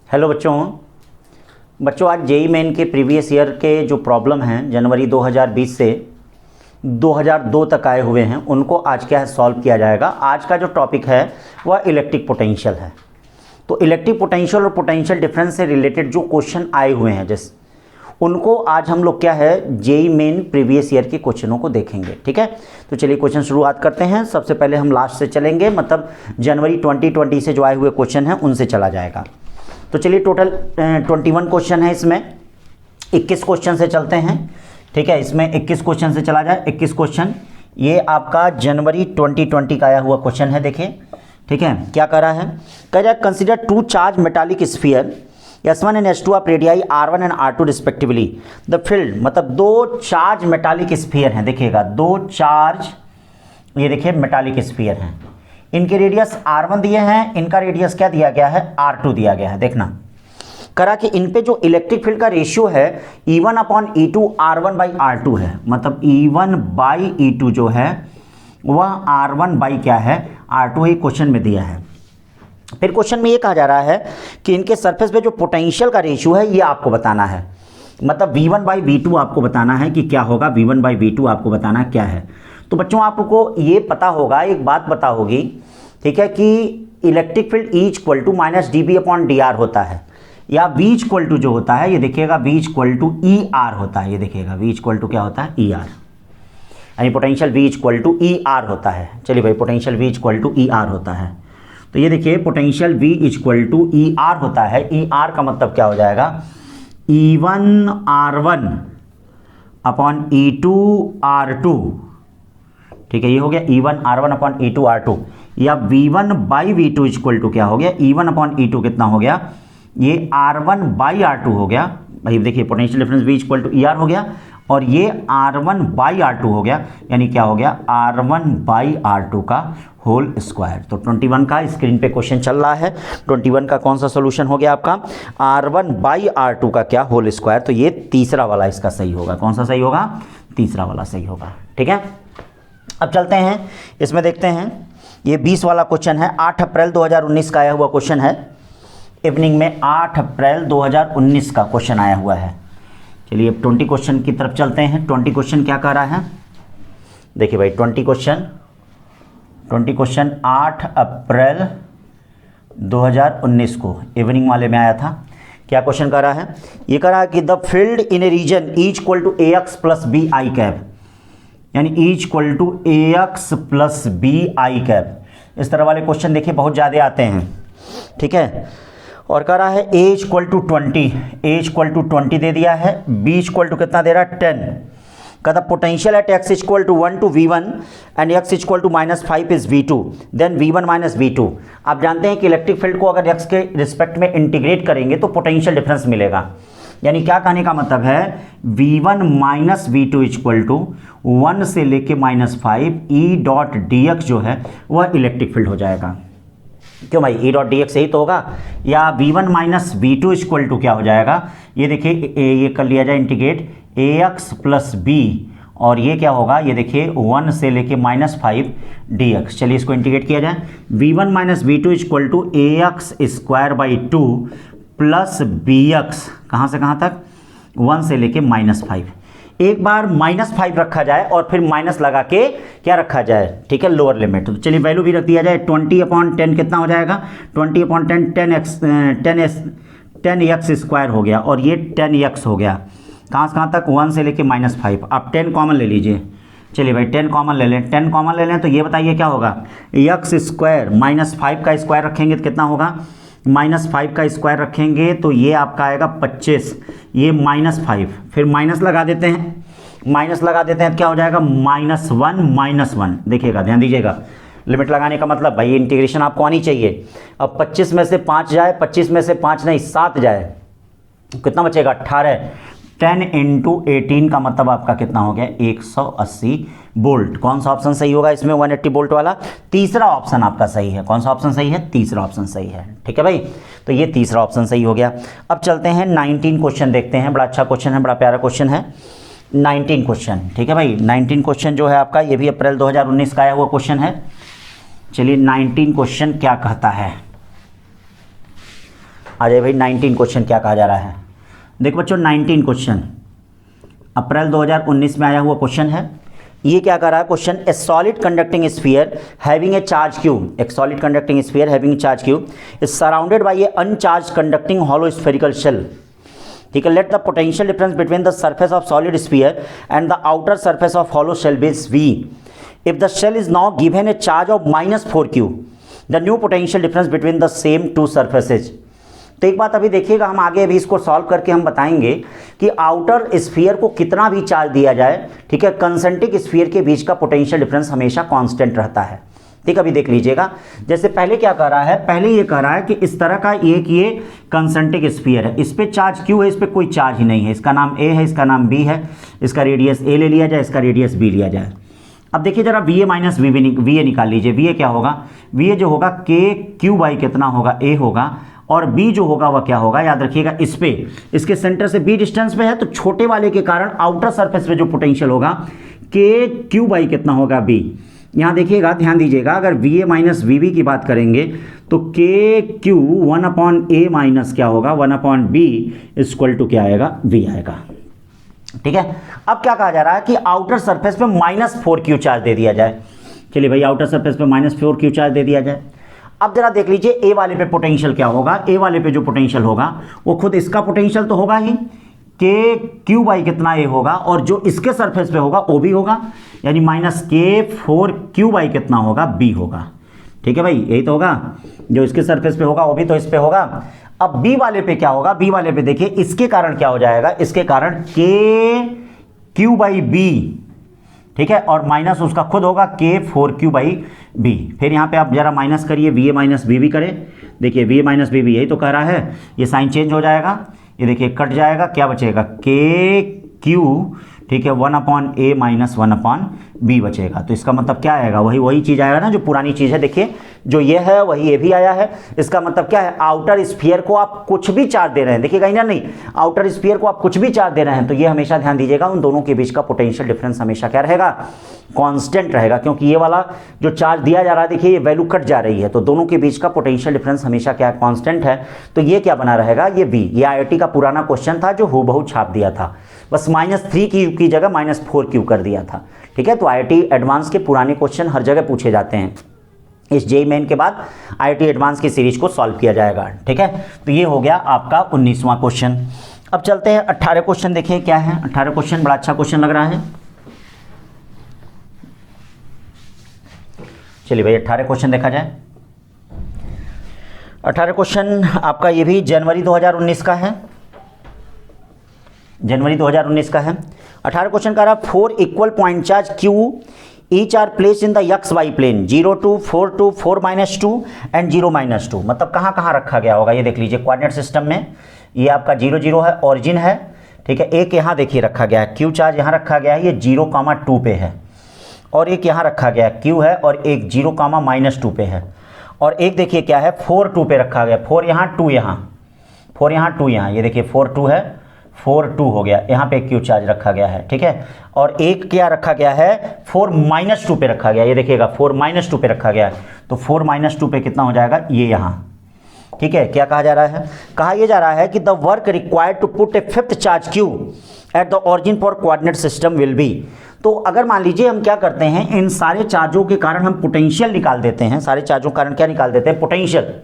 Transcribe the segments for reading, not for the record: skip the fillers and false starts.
Hello बच्चों आज JEE main के प्रीवियस ईयर के जो प्रॉब्लम हैं जनवरी 2020 से 2002 तक आए हुए हैं उनको आज क्या है सॉल्व किया जाएगा। आज का जो टॉपिक है वह इलेक्ट्रिक पोटेंशियल है। तो इलेक्ट्रिक पोटेंशियल और पोटेंशियल डिफरेंस से रिलेटेड जो क्वेश्चन आए हुए हैं जैसे उनको आज हम लोग क्या है जेई मेन प्रीवियस ईयर के क्वेश्चनों को देखेंगे। ठीक है, तो चलिए क्वेश्चन शुरुआत करते हैं। सबसे पहले हम लास्ट से चलेंगे, मतलब जनवरी 2020 से जो आए हुए क्वेश्चन हैं उनसे चला जाएगा। तो चलिए टोटल 21 क्वेश्चन है, इसमें 21 क्वेश्चन से चलते हैं। ठीक है, इसमें 21 क्वेश्चन से चला जाए। 21 क्वेश्चन ये आपका जनवरी 2020 का आया हुआ क्वेश्चन है। देखिए ठीक है, क्या कर रहा है, कह रहा है consider two charge metallic sphere S1 and S2 of radii R1 and R2 respectively the field, मतलब दो चार्ज मेटालिक स्फीयर हैं। देखिएगा दो चार्ज, ये देखिए मेटालिक स्फीयर हैं, इनके रेडियस R1 दिए हैं, इनका रेडियस क्या दिया गया है R2 दिया गया है। देखना करा कि इन पे जो इलेक्ट्रिक फील्ड का रेशियो है E1/E2 R1/R2 है, मतलब E1/E2 जो है वह R1 क्या है R2 ही क्वेश्चन में दिया है। फिर क्वेश्चन में ये कहा जा रहा है कि इनके सरफेस पे जो पोटेंशियल का रेशियो है ये आपको बताना है, मतलब V1/V2 आपको बताना है कि क्या होगा, V1/V2 आपको बताना क्या है। तो बच्चों आपको ये पता होगा, एक बात पता होगी, ठीक है, कि electric field E equal to -dB/dr होता है, या V इक्वल टू जो होता है ये देखिएगा V इक्वल टू ER होता है। ये देखिएगा V इक्वल टू क्या होता है ER, यानी potential V equal to ER होता है। चलिए भाई, potential V equal to ER होता है। तो ये देखिए potential V equal to ER होता है। ER का मतलब क्या हो जाएगा E1R1/E2R2। ठीक है, ये हो गया E1R1/E2R2, या V1/V2 इक्वल टू क्या हो गया E1/E2 कितना हो गया, ये R1/R2 हो गया। भाई देखिए potential difference V equal to ER हो गया और ये R1/R2 हो गया, यानी क्या हो गया R1/R2 का होल स्क्वायर। तो 21 का स्क्रीन पे क्वेश्चन चल रहा है। 21 का कौन सा सोल्यूशन हो गया आपका R1/R2 का क्या होल स्क्वायर। तो ये तीसरा वाला इसका सही होगा। कौन सा सही होगा, तीसरा वाला सही होगा। ठीक है, अब चलते हैं इसमें देखते हैं। ये 20 वाला क्वेश्चन है, 8 अप्रैल 2019 का आया हुआ क्वेश्चन है। इवनिंग में 8 अप्रैल 2019 का क्वेश्चन आया हुआ है। चलिए अब 20 क्वेश्चन की तरफ चलते हैं। 20 क्वेश्चन क्या कह रहा है, देखिए भाई 20 क्वेश्चन 8 अप्रैल 2019 को इवनिंग वाले में आया था। क्या क्वेश्चन कर रहा है, ये कह रहा है कि the field in a region E equal to AX plus B I cap, यानी E equal to AX plus B I cap. इस तरह वाले क्वेश्चन देखिए बहुत ज़्यादा आते हैं। ठीक है, और कह रहा है A equal to 20, A equal to 20 दे दिया है, B इक्वल टू कितना दे रहा है 10। कहता potential at x equal to 1 to V1 and x equal to -5 is V2, then V1 minus V2। आप जानते हैं कि इलेक्ट्रिक फील्ड को अगर x के रिस्पेक्ट में इंटीग्रेट करेंगे तो पोटेंशियल डिफरेंस मिलेगा। यानी क्या कहने का मतलब है V1 minus V2 equal to 1 से लेके -5 E.dx जो है वह इलेक्ट्रिक फील्ड हो जाएगा। क्यों भाई, E.dx यही तो होगा, या V1 minus V2 equal to क्या हो जाएगा, ये देखिए ये कर लिया जाए इंटीग्रेट AX प्लस B, और ये क्या होगा, ये देखिए 1 से लेके -5 dx। चलिए इसको इंटीग्रेट किया जाए। V1 minus V2 equal to AX square by 2 plus BX, कहाँ से कहाँ तक 1 से लेके -5। एक बार -5 रखा जाए और फिर माइनस लगा के क्या रखा जाए, ठीक है, लोअर लिमिट। तो चलिए वैल्यू भी रख दिया जाए। 20/10 कितना हो जाएगा, 20/10 10x स्क्वायर हो गया, और ये 10x हो गया। कहाँ से कहाँ तक 1 से लेके -5। आप 10 कॉमन ले लीजिए। चलिए भाई 10 कॉमन ले लें, 10 कॉमन ले लें तो ये बताइए क्या होगा, x स्क्वायर -5 का स्क्वायर रखेंगे तो कितना होगा, -5 का स्क्वायर रखेंगे तो ये आपका आएगा 25, ये -5, फिर माइनस लगा देते हैं, माइनस लगा देते हैं तो क्या हो जाएगा -1। देखिएगा ध्यान दीजिएगा, लिमिट लगाने का मतलब भाई इंटीग्रेशन आपको आनी चाहिए। अब 25 में से 5 जाए, 25 में से 5 नहीं 7 जाए, कितना बचेगा 18। 10 इंटू 18 का मतलब आपका कितना हो गया 180 वोल्ट। कौन सा ऑप्शन सही होगा इसमें, 180 वोल्ट वाला, तीसरा ऑप्शन आपका सही है। कौन सा ऑप्शन सही है, तीसरा ऑप्शन सही है। ठीक है भाई, तो ये तीसरा ऑप्शन सही हो गया। अब चलते हैं 19 क्वेश्चन देखते हैं। बड़ा अच्छा क्वेश्चन है, बड़ा प्यारा क्वेश्चन है 19 क्वेश्चन। ठीक है भाई, 19 क्वेश्चन जो है आपका, ये भी अप्रैल 2019 का आया हुआ क्वेश्चन है। चलिए 19 क्वेश्चन क्या कहता है, आ जाए भाई 19 क्वेश्चन क्या कहा जा रहा है। देखो बच्चों 19 क्वेश्चन अप्रैल 2019 में आया हुआ क्वेश्चन है। ये क्या कर रहा है question, a solid conducting sphere having a charge cube, एक solid conducting sphere having a charge cube is surrounded by a uncharged conducting hollow spherical shell. ठीक है, let the potential difference between the surface of solid sphere and the outer surface of hollow shell be V. If the shell is now given a charge of -4q, the new potential difference between the same two surfaces. तो एक बात अभी देखिएगा, हम आगे अभी इसको solve करके हम बताएंगे कि आउटर स्फीयर को कितना भी चार्ज दिया जाए, ठीक है, कंसेंट्रिक स्फीयर के बीच का पोटेंशियल डिफरेंस हमेशा कांस्टेंट रहता है। ठीक, अभी देख लीजिएगा, जैसे पहले क्या कर रहा है, पहले ये कह रहा है कि इस तरह का एक ये कंसेंट्रिक स्फीयर है, इस पे चार्ज क्यों है, इस पे कोई चार्ज ही नहीं है, इसका नाम ए है, इसका नाम बी है, इसका रेडियस ए ले लिया जाए, इसका रेडियस बी लिया जाए। अब देखिए जरा we A minus V A निकाल लीजिए। वी ए क्या होगा, वी ए जो होगा के क्यू बाई कितना होगा, ए होगा, और बी जो होगा वह क्या होगा, याद रखिएगा इस पे, इसके सेंटर से बी डिस्टेंस पे है, तो छोटे वाले के कारण आउटर सरफेस पे जो पोटेंशियल होगा के क्यू बाई कितना होगा, बी। यहाँ देखिएगा, ध्यान दीजिएगा, अगर V A minus V B की बात करेंगे तो के क्यू 1/a माइनस क्या होगा, 1/b इक्वल टू क्या आएगा, v आएगा। ठीक है, अब क्या कहा जा रहा है कि आउटर सरफेस पे -4q चार्ज दे दिया जाए। चलिए भाई, आउटर सरफेस पे -4q चार्ज दे दिया जाए। अब जरा देख लीजिए ए वाले पे पोटेंशियल क्या होगा, ए वाले पे जो पोटेंशियल होगा वो खुद इसका पोटेंशियल तो होगा ही, के क्यू बाई कितना ए होगा, और जो इसके सरफेस पे होगा वो भी होगा, यानी -k4q बाई कितना होगा, बी होगा। ठीक है भाई, यही तो होगा, जो इसके सरफेस पे होगा वो भी तो इस पे होगा। अब बी वाले पे क्या होगा, बी वाले पे देखिए इसके कारण क्या हो जाएगा, इसके कारण के क्यू बाई बी, ठीक है, और माइनस उसका खुद होगा k4q बाई बी। फिर यहाँ पे आप जरा माइनस करिए, V A minus B B करें, देखिए V A minus B B यही तो कह रहा है, ये साइन चेंज हो जाएगा, ये देखिए कट जाएगा, क्या बचेगा, के क्यू, ठीक है, 1/a माइनस 1/b बचेगा। तो इसका मतलब क्या आएगा, वही चीज़ आएगा ना जो पुरानी चीज़ है। देखिए जो ये है वही ये भी आया है, इसका मतलब क्या है, आउटर स्फीयर को आप कुछ भी चार्ज दे रहे हैं, देखिएगा ना, नहीं, आउटर स्फीयर को आप कुछ भी चार्ज दे रहे हैं, तो ये हमेशा ध्यान दीजिएगा उन दोनों के बीच का पोटेंशियल डिफरेंस हमेशा क्या रहेगा, कांस्टेंट रहेगा, क्योंकि ये वाला जो चार्ज दिया जा रहा है, देखिए ये वैल्यू कट जा रही है, तो दोनों के बीच का पोटेंशियल डिफरेंस हमेशा क्या कांस्टेंट है। तो ये क्या बना रहेगा, ये बी। ये IIT का पुराना क्वेश्चन था जो हूबहू छाप दिया था, बस -3q की जगह -4q कर दिया था। ठीक है, तो IIT एडवांस के पुराने क्वेश्चन हर जगह पूछे जाते हैं, इस जेईई मेन के बाद IIT एडवांस की सीरीज को सॉल्व किया जाएगा। ठीक है, तो ये हो गया आपका 19वां क्वेश्चन। अब चलते हैं 18 क्वेश्चन, देखिए क्या है 18 क्वेश्चन, बड़ा अच्छा क्वेश्चन लग रहा है। चलिए भाई 18 क्वेश्चन देखा जाए। 18 क्वेश्चन आपका ये भी जनवरी 2019 का है, जनवरी 2019 का है। 18 क्वेश्चन का रहा, 4 equal point charge q each are place in the XY plane 0 to 4 to 4-2 and 0-2, मतलब कहाँ कहाँ रखा गया होगा, ये देख लीजिए कोऑर्डिनेट सिस्टम में, ये आपका 0 0 है, ऑरिजिन है, ठीक है, एक यहाँ देखिए रखा गया है, क्यू चार्ज यहाँ रखा गया है, ये 0,2 पे है, और एक यहाँ रखा गया क्यू है, और एक 0,-2 पे है, और एक देखिए क्या है 4 2 पे रखा गया, 4 यहाँ 2 यहाँ, 4 यहाँ 2 यहाँ, ये देखिए 4 2 है, 4 2 हो गया, यहाँ पे क्यू चार्ज रखा गया है। ठीक है, और एक क्या रखा गया है, 4-2 पे रखा गया, ये देखिएगा 4-2 पे रखा गया है, तो 4-2 पे कितना हो जाएगा, ये यहाँ। ठीक है, क्या कहा जा रहा है, कहा यह जा रहा है कि the work required to put a 5th charge q at the origin for coordinate system will be. तो अगर मान लीजिए हम क्या करते हैं, इन सारे चार्जों के कारण हम पोटेंशियल निकाल देते हैं, सारे चार्जों के कारण क्या निकाल देते हैं, पोटेंशियल,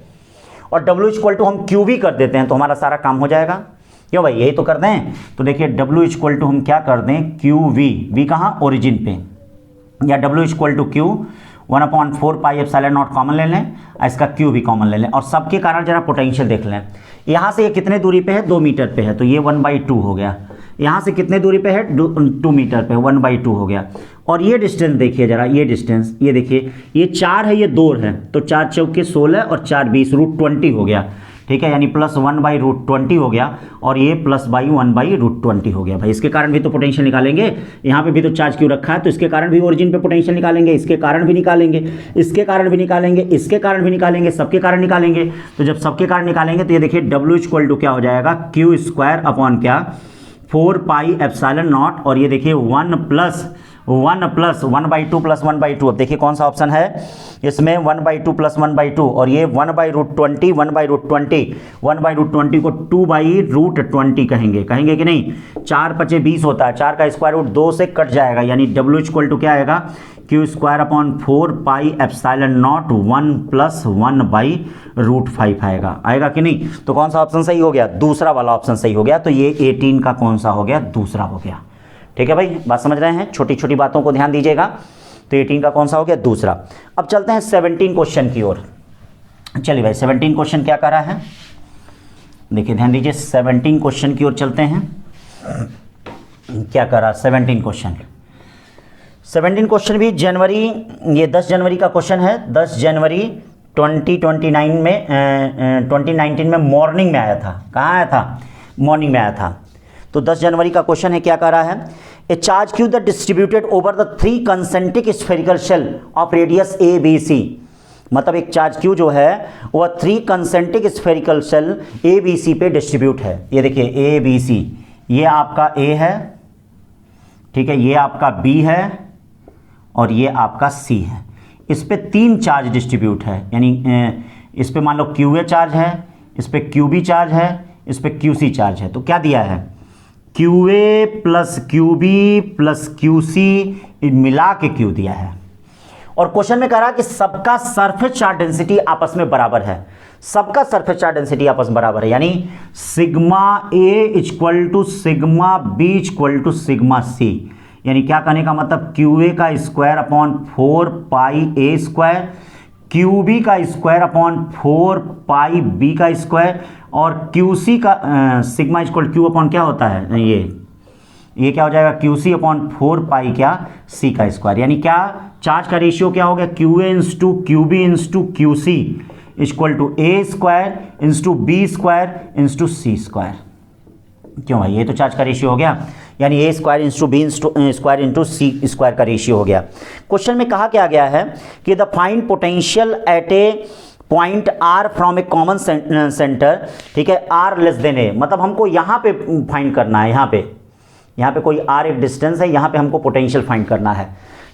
और W इक्वल टू हम Q भी कर देते हैं, तो हमारा सारा काम हो जाएगा। क्यों भाई, यही तो कर दें, तो देखिए W इक्वल टू हम क्या कर दें, QV कहाँ, ओरिजिन पे, या W equal to Q 1/4 pi epsilon naught common ले लें, इसका Q भी कॉमन ले लें, और सबके कारण जरा पोटेंशियल देख लें। यहाँ से ये कितने दूरी पे है, 2 मीटर पे है, तो ये 1/2 हो गया। यहाँ से कितने दूरी पे है, 2 मीटर पे, 1/2 हो गया। और ये डिस्टेंस देखिए जरा, ये डिस्टेंस, ये देखिए, ये 4 है, ये 2 है, तो 4 चौके 16 और 4 20 √20 हो गया। ठीक है, यानी +1/√20 हो गया, और ये +1/√20 हो गया। भाई इसके कारण भी तो पोटेंशियल निकालेंगे, यहाँ पे भी तो चार्ज क्यों रखा है, तो इसके कारण भी ओरिजिन पे पोटेंशियल निकालेंगे, इसके कारण भी निकालेंगे, इसके कारण भी निकालेंगे, इसके कारण भी निकालेंगे, सबके कारण निकालेंगे। तो जब सबके कारण निकालेंगे तो ये देखिए W इक्वल टू क्या हो जाएगा, Q² अपॉन क्या, 4 पाई एप्सिलॉन नॉट, और ये देखिए 1 + 1 प्लस 1/2 प्लस 1/2। अब देखिए कौन सा ऑप्शन है इसमें, 1/2 प्लस 1/2, और ये 1/√20, 1/√20, 1/√20 को 2/√20 कहेंगे कि नहीं। 4 × 5 = 20 होता है, 4 का स्क्वायर रूट 2 से कट जाएगा, यानी W = क्या आएगा, Q²/4πε0 1 + 1/√5 आएगा कि नहीं। तो कौन सा ऑप्शन सही हो गया, दूसरा वाला ऑप्शन सही हो गया। तो ये 18 का कौन सा हो गया, दूसरा हो गया। ठीक है भाई, बात समझ रहे हैं, छोटी छोटी बातों को ध्यान दीजिएगा। तो 18 का कौन सा हो गया, दूसरा। अब चलते हैं 17 क्वेश्चन की ओर। चलिए भाई 17 क्वेश्चन क्या कर रहा है, देखिए ध्यान दीजिए, 17 क्वेश्चन की ओर चलते हैं। क्या कर रहा है 17 क्वेश्चन, 17 क्वेश्चन भी जनवरी, ये 10 जनवरी का क्वेश्चन है। 10 जनवरी 2019 में मॉर्निंग में आया था। कहाँ आया था, मॉर्निंग में आया था। तो 10 जनवरी का क्वेश्चन है, क्या कर रहा है, a charge q the distributed over the 3 concentric spherical shell of radius ABC। मतलब एक चार्ज क्यू जो है वह 3 कंसेंट्रिक स्फेरिकल शेल ABC पे डिस्ट्रीब्यूट है। ये देखिए ABC, ये आपका A है, ठीक है, ये आपका B है और ये आपका C है। इस पे 3 चार्ज डिस्ट्रीब्यूट है, यानी इस पे मान लो QA चार्ज है, इस पे QB चार्ज है, इस पे QC चार्ज है। तो क्या दिया है, QA plus QB plus QC मिला के Q दिया है। और क्वेश्चन में कह रहा है कि सबका सरफेस चार्ज डेंसिटी आपस में बराबर है, सबका सरफेस चार्ज डेंसिटी आपस में बराबर है, यानी sigma A = sigma B = sigma C। यानी क्या करने का मतलब, QA का स्क्वायर/4πA², QB का स्क्वायर/4πB का स्क्वायर, और QC का सिग्मा = Q/ क्या होता है, ये क्या हो जाएगा, QC/4π क्या, C का स्क्वायर। यानी क्या, चार्ज का रेशियो क्या हो गया, QA × QB × QC = A² × B² × C²। क्यों भाई, ये तो चार्ज का रेशियो हो गया, यानी A² × B² × C² का रेशियो हो गया। क्वेश्चन में कहा क्या गया है कि the find potential at a point R from A common centre, ठीक है, R A, मतलब हमको यहाँ पे फाइंड करना है, यहाँ पे कोई R एक डिस्टेंस है, यहाँ पे हमको पोटेंशियल फाइंड करना है।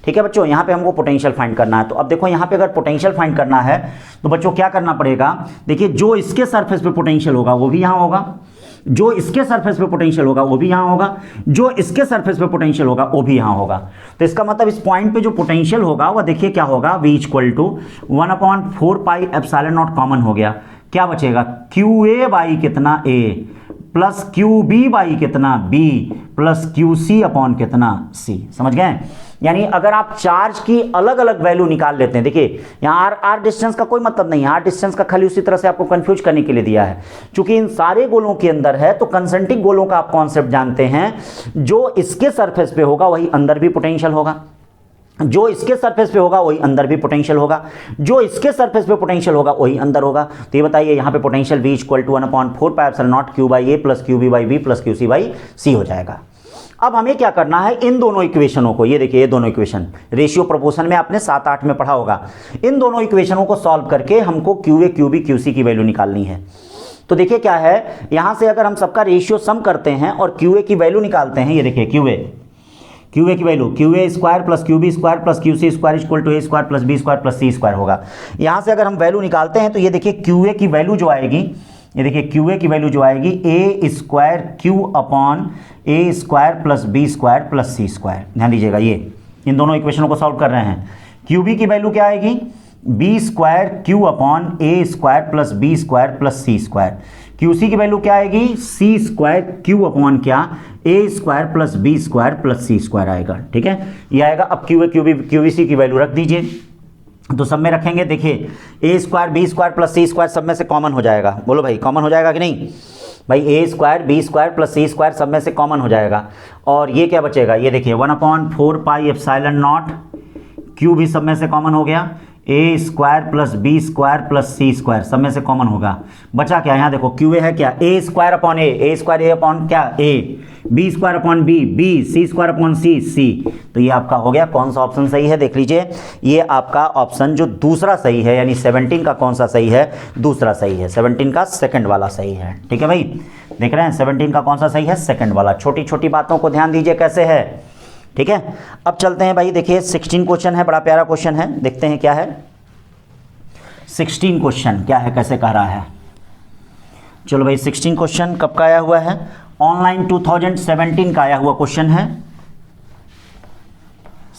ठीक है बच्चों, यहाँ पे हमको पोटेंशियल फाइंड करना है। तो अब देखो यहाँ पे अगर पोटेंशियल फाइंड करना है तो बच्चों क्या करना पड़ेगा, देखिए जो इसके सरफेस पे पोटेंशियल होगा वो भी यहाँ होगा, जो इसके सरफेस पे पोटेंशियल होगा वो भी यहाँ होगा, जो इसके सरफेस पे पोटेंशियल होगा वो भी यहाँ होगा। तो इसका मतलब इस पॉइंट पे जो पोटेंशियल होगा वह देखिए क्या होगा, V = 1/4πε0 कॉमन हो गया, क्या बचेगा, QA/ कितना A प्लस QB/ कितना B प्लस QC/ कितना C। समझ गए। यानी अगर आप चार्ज की अलग अलग वैल्यू निकाल लेते हैं, देखिए यहाँ R डिस्टेंस का कोई मतलब नहीं है, R डिस्टेंस का खाली उसी तरह से आपको कंफ्यूज करने के लिए दिया है। चूंकि इन सारे गोलों के अंदर है तो कंसेंट्रिक गोलों का आप कॉन्सेप्ट जानते हैं, जो इसके सरफेस पे होगा वही अंदर भी पोटेंशियल होगा, जो इसके सरफेस पे होगा वही अंदर भी पोटेंशियल होगा, जो इसके सरफेस पे पोटेंशियल होगा वही अंदर होगा। तो ये बताइए यहाँ पे potential V = 1/4πε0 Q/A plus QB/B plus QC/C हो जाएगा। अब हमें क्या करना है, इन दोनों इक्वेशनों को, ये देखिए ये दोनों इक्वेशन रेशियो प्रोपोर्शन में आपने 7-8 में पढ़ा होगा, इन दोनों इक्वेशनों को सॉल्व करके हमको QA QB QC की वैल्यू निकालनी है। तो देखिए क्या है, यहाँ से अगर हम सबका रेशियो सम करते हैं और QA की वैल्यू निकालते हैं, ये देखिए QA की value QA² plus QB² plus QC² = A² plus B² plus C² होगा। यहाँ से अगर हम वैल्यू निकालते हैं तो ये देखिए QA की वैल्यू जो आएगी, ये देखिए QA की वैल्यू जो आएगी A² Q/A² plus B² plus C²। ध्यान दीजिएगा, ये इन दोनों इक्वेशनों को सॉल्व कर रहे हैं। QB की वैल्यू क्या आएगी, B² Q/A² plus B² plus C²। QC की वैल्यू क्या आएगी, C² Q/ क्या, A² plus B² plus C² आएगा। ठीक है, ये आएगा। अब QA QB QVC की वैल्यू रख दीजिए, तो सब में रखेंगे, देखिए A² B² प्लस C² सब में से कॉमन हो जाएगा। बोलो भाई कॉमन हो जाएगा कि नहीं भाई, A² B² प्लस C² सब में से कॉमन हो जाएगा। और ये क्या बचेगा, ये देखिए 1/4πε0 Q भी सब में से कॉमन हो गया, A² plus B² plus C² सब में से कॉमन होगा। बचा क्या, यहाँ देखो QA है क्या, A² क्या A, B² B, C² तो ये आपका हो गया। कौन सा ऑप्शन सही है देख लीजिए, ये आपका ऑप्शन जो दूसरा सही है, यानी 17 का कौन सा सही है, दूसरा सही है, 17 का सेकंड वाला सही है। ठीक है भाई, देख रहे हैं 17 का कौन सा सही है, सेकंड वाला। छोटी छोटी बातों को ध्यान दीजिए कैसे है, ठीक है, अब चलते हैं भाई, देखिए 16 क्वेश्चन है, बड़ा प्यारा क्वेश्चन है, देखते हैं क्या है 16 क्वेश्चन क्या है, कैसे कह रहा है। चलो भाई 16 क्वेश्चन कब का आया हुआ है, ऑनलाइन 2017 का आया हुआ क्वेश्चन है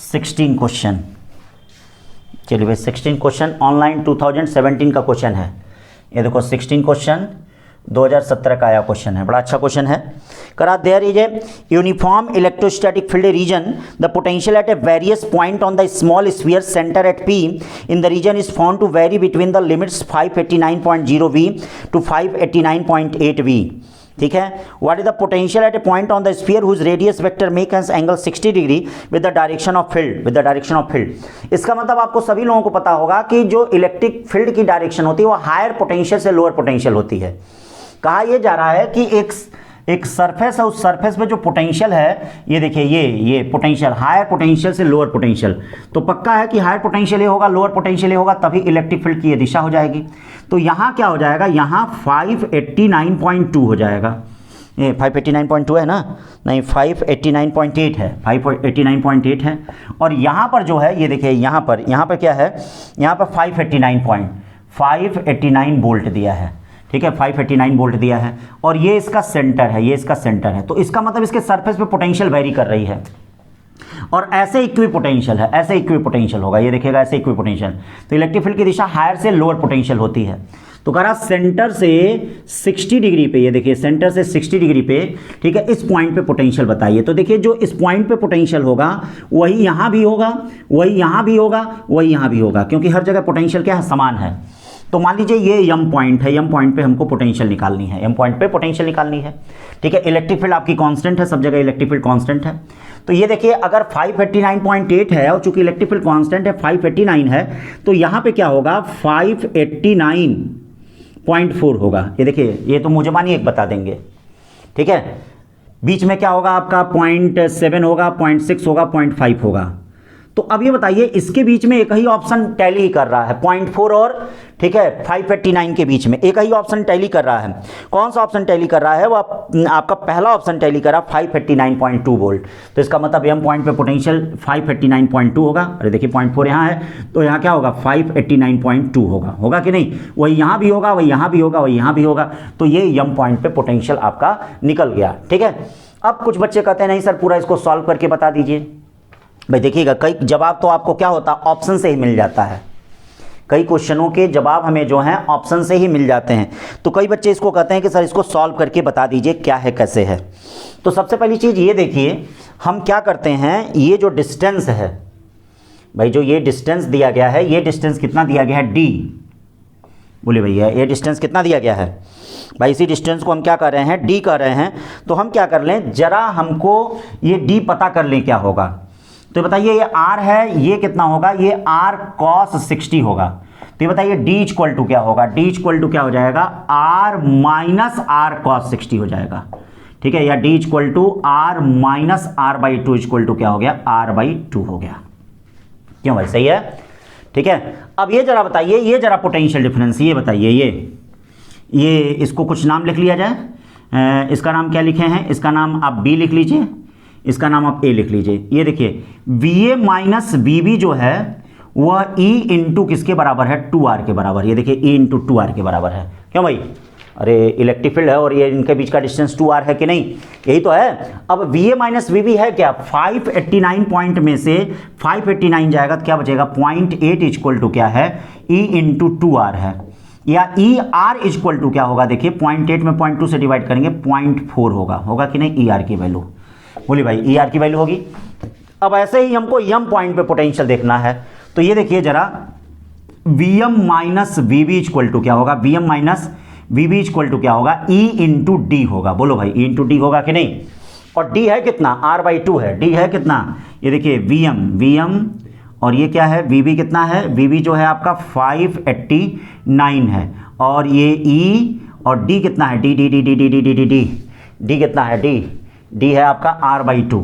16 क्वेश्चन। चलिए भाई 16 क्वेश्चन ऑनलाइन 2017 का क्वेश्चन है, ये देखो 16 क्वेश्चन 2017 का आया क्वेश्चन है, बड़ा अच्छा क्वेश्चन है। करा there is a uniform electrostatic field region, the potential at a various point on the small sphere centre at P in the region is found to vary between the limits 589.0 V to 589.8 V। ठीक है, what is the potential at a point on the sphere whose radius vector make an angle 60 degree with the direction of field, with the direction of field. इसका मतलब आपको सभी लोगों को पता होगा कि जो इलेक्ट्रिक फील्ड की डायरेक्शन होती है वो हायर पोटेंशियल से लोअर पोटेंशियल होती है। कहा यह जा रहा है कि एक सरफेस है, उस सरफेस पे जो पोटेंशियल है, ये देखिए ये पोटेंशियल हायर पोटेंशियल से लोअर पोटेंशियल, तो पक्का है कि हायर पोटेंशियल ये होगा, लोअर पोटेंशियल ये होगा, तभी इलेक्ट्रिक फील्ड की ये दिशा हो जाएगी। तो यहाँ क्या हो जाएगा, यहाँ 589.2 हो जाएगा, ये 589.2 है ना, नहीं 589.8 है, 589.8 है। और यहाँ पर जो है ये देखिए यहाँ पर क्या है, यहाँ पर 589 वोल्ट दिया है। ठीक है, 589 वोल्ट दिया है और ये इसका सेंटर है, ये इसका सेंटर है, तो इसका मतलब इसके सरफेस पे पोटेंशियल वेरी कर रही है और ऐसे इक्वी पोटेंशियल है, ऐसे इक्वी पोटेंशियल होगा, ये देखिएगा ऐसे इक्वी पोटेंशियल। तो इलेक्ट्रिक फील्ड की दिशा हायर से लोअर पोटेंशियल होती है। तो कह रहा सेंटर से 60 डिग्री पे, ये देखिए सेंटर से 60 डिग्री पे, ठीक है, इस पॉइंट पे पोटेंशियल बताइए। तो देखिए जो इस पॉइंट पे पोटेंशियल होगा वही यहाँ भी होगा, वही यहाँ भी होगा, वही यहाँ भी होगा, क्योंकि हर जगह पोटेंशियल क्या है, समान है। तो मान लीजिए ये यम पॉइंट है, यम पॉइंट पे हमको पोटेंशियल निकालनी है, यम पॉइंट पे पोटेंशियल निकालनी है। ठीक है, इलेक्ट्रिक फील्ड आपकी कांस्टेंट है, सब जगह इलेक्ट्रिक फील्ड कांस्टेंट है। तो ये देखिए अगर 589.8 है और चूंकि इलेक्ट्रिक फील्ड कांस्टेंट है 589 है, तो यहाँ पे क्या होगा 589.4 होगा। ये देखिए ये तो मुझे मानिए एक बता देंगे। ठीक है, बीच में क्या होगा आपका 0.7 होगा, 0.6 होगा, 0.5 होगा। तो अब ये बताइए इसके बीच में एक ही ऑप्शन टैली कर रहा है 0.4 और ठीक है 589 के बीच में एक ही ऑप्शन टैली कर रहा है। कौन सा ऑप्शन टैली कर रहा है, वो आपका पहला ऑप्शन टैली कर रहा है 589.2 वोल्ट। तो इसका मतलब एम पॉइंट पे पोटेंशियल 589.2 होगा। अरे देखिए 0.4 यहाँ है तो यहाँ क्या होगा 589.2 होगा कि नहीं, वही यहाँ भी होगा, वही यहाँ भी होगा, वही यहाँ भी होगा। तो ये एम पॉइंट पे पोटेंशियल आपका निकल गया। ठीक है, अब कुछ बच्चे कहते हैं नहीं सर पूरा इसको सॉल्व करके बता दीजिए। भाई देखिएगा कई जवाब तो आपको क्या होता है ऑप्शन से ही मिल जाता है, कई क्वेश्चनों के जवाब हमें जो हैं ऑप्शन से ही मिल जाते हैं। तो कई बच्चे इसको कहते हैं कि सर इसको सॉल्व करके बता दीजिए क्या है कैसे है। तो सबसे पहली चीज़ ये देखिए हम क्या करते हैं, ये जो डिस्टेंस है भाई, जो ये डिस्टेंस दिया गया है, ये डिस्टेंस कितना दिया गया है, डी। बोले भैया ये डिस्टेंस कितना दिया गया है भाई, इसी डिस्टेंस को हम क्या कर रहे हैं, डी कर रहे हैं। तो हम क्या कर लें, जरा हमको ये डी पता कर लें क्या होगा। तो बताइए ये r है, ये कितना होगा, ये r cos 60 होगा। तो ये बताइए d इक्वल टू क्या होगा, d इक्वल टू क्या हो जाएगा, r माइनस r cos 60 हो जाएगा। ठीक है, या d equal to r minus r/2 equal to क्या हो गया, r/2 हो गया। क्यों भाई, सही है। ठीक है, अब ये जरा बताइए, ये जरा पोटेंशियल डिफरेंस ये बताइए, ये इसको कुछ नाम लिख लिया जाए। इसका नाम क्या लिखे हैं, इसका नाम आप b लिख लीजिए, इसका नाम आप ए लिख लीजिए। ये देखिए VA माइनस VB जो है वह E इंटू किसके बराबर है, 2R के बराबर। ये देखिए E इंटू 2R के बराबर है। क्यों भाई, अरे इलेक्ट्रिक फील्ड है और ये इनके बीच का डिस्टेंस 2R है कि नहीं, यही तो है। अब VA माइनस VB है क्या, 589 पॉइंट में से 589 जाएगा तो क्या बचेगा 0.8 इक्वल टू क्या है, E इंटू 2R है। या ER इक्वल टू क्या होगा, देखिए 0.8 में 0.2 से डिवाइड करेंगे 0.4 होगा कि नहीं, ER की वैल्यू। बोलिए भाई ER की वैल्यू होगी। अब ऐसे ही हमको यम पॉइंट पे पोटेंशियल देखना है। तो ये देखिए जरा VM minus VB equal to क्या होगा, VM minus VB equal to क्या होगा, E इंटू डी होगा। बोलो भाई E इंटू डी होगा कि नहीं। और D है कितना, R/2 है, D है कितना, ये देखिए VM और ये क्या है VB कितना है, VB जो है आपका 589 है और ये E और D कितना है, D कितना है, D है आपका R/2।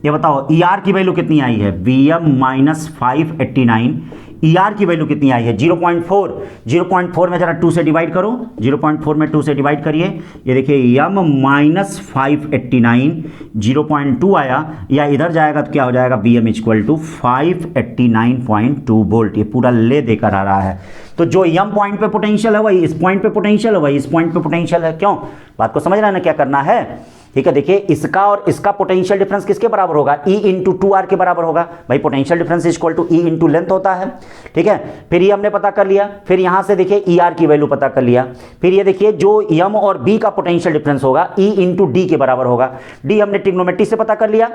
ये बताओ ER की वैल्यू कितनी आई है, VM माइनस 589 ER की वैल्यू कितनी आई है 0.4, 0.4 में जरा 2 से डिवाइड करो, 0.4 में 2 से डिवाइड करिए, ये देखिए m माइनस 589, 0.2 आया, या इधर जाएगा तो क्या हो जाएगा Bm इक्वल टू 589.2 वोल्ट। ये पूरा ले देकर आ रहा है। तो जो m पॉइंट पे पोटेंशियल है वही इस पॉइंट पे पोटेंशियल है, वही इस पॉइंट पे पोटेंशियल है। क्यों, बात को समझ रहे हैं ना क्या करना है? ठीक है, देखिए इसका और इसका पोटेंशियल डिफरेंस किसके बराबर होगा? E इंटू 2R के बराबर होगा। भाई potential difference equal to E into length होता है। ठीक है, फिर ये हमने पता कर लिया, फिर यहां से देखिए ER की वैल्यू पता कर लिया, फिर ये देखिए जो M और B का पोटेंशियल डिफरेंस होगा E इंटू D के बराबर होगा। D हमने ट्रिग्नोमेट्री से पता कर लिया।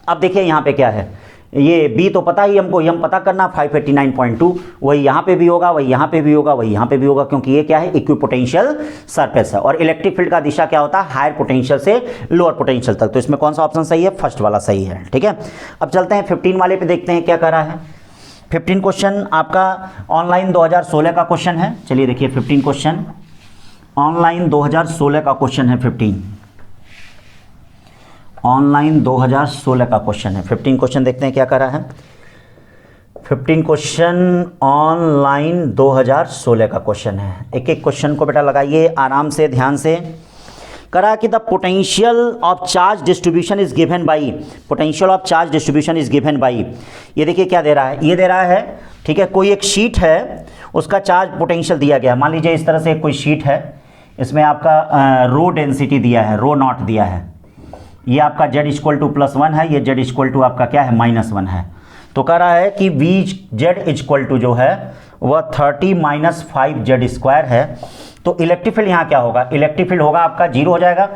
अब देखिए यहां पे क्या है, ये B तो पता ही हमको, M पता करना 589.2, वही यहाँ पे भी होगा, वही यहाँ पे भी होगा, वही यहाँ पे भी होगा, क्योंकि ये क्या है इक्विपोटेंशियल सरफेस है। और इलेक्ट्रिक फील्ड का दिशा क्या होता है? हायर पोटेंशियल से लोअर पोटेंशियल तक। तो इसमें कौन सा ऑप्शन सही है? फर्स्ट वाला सही है। ठीक है, अब चलते हैं 15 वाले पे, देखते हैं क्या कर रहा है। 15 क्वेश्चन आपका ऑनलाइन 2016 का क्वेश्चन है। चलिए देखिए 15 क्वेश्चन ऑनलाइन 2016 का क्वेश्चन है। 15 ऑनलाइन 2016 का क्वेश्चन है। 15 क्वेश्चन देखते हैं क्या कर रहा है। 15 क्वेश्चन ऑनलाइन 2016 का क्वेश्चन है। एक एक क्वेश्चन को बेटा लगाइए आराम से, ध्यान से। करा कि the potential of charge distribution is given by, potential of charge distribution is given by, ये देखिए क्या दे रहा है, ये दे रहा है, ठीक है, कोई एक शीट है, उसका चार्ज पोटेंशियल दिया गया। मान लीजिए इस तरह से कोई शीट है, इसमें आपका रो डेंसिटी दिया है, रो नॉट दिया है, ये आपका z इक्वल टू +1 है, ये z इक्वल टू आपका क्या है -1 है। तो कह रहा है कि z इक्वल टू जो है वह 30 - 5z² है। तो इलेक्ट्रिक फील्ड यहाँ क्या होगा? इलेक्ट्रिक फील्ड होगा आपका 0 हो जाएगा,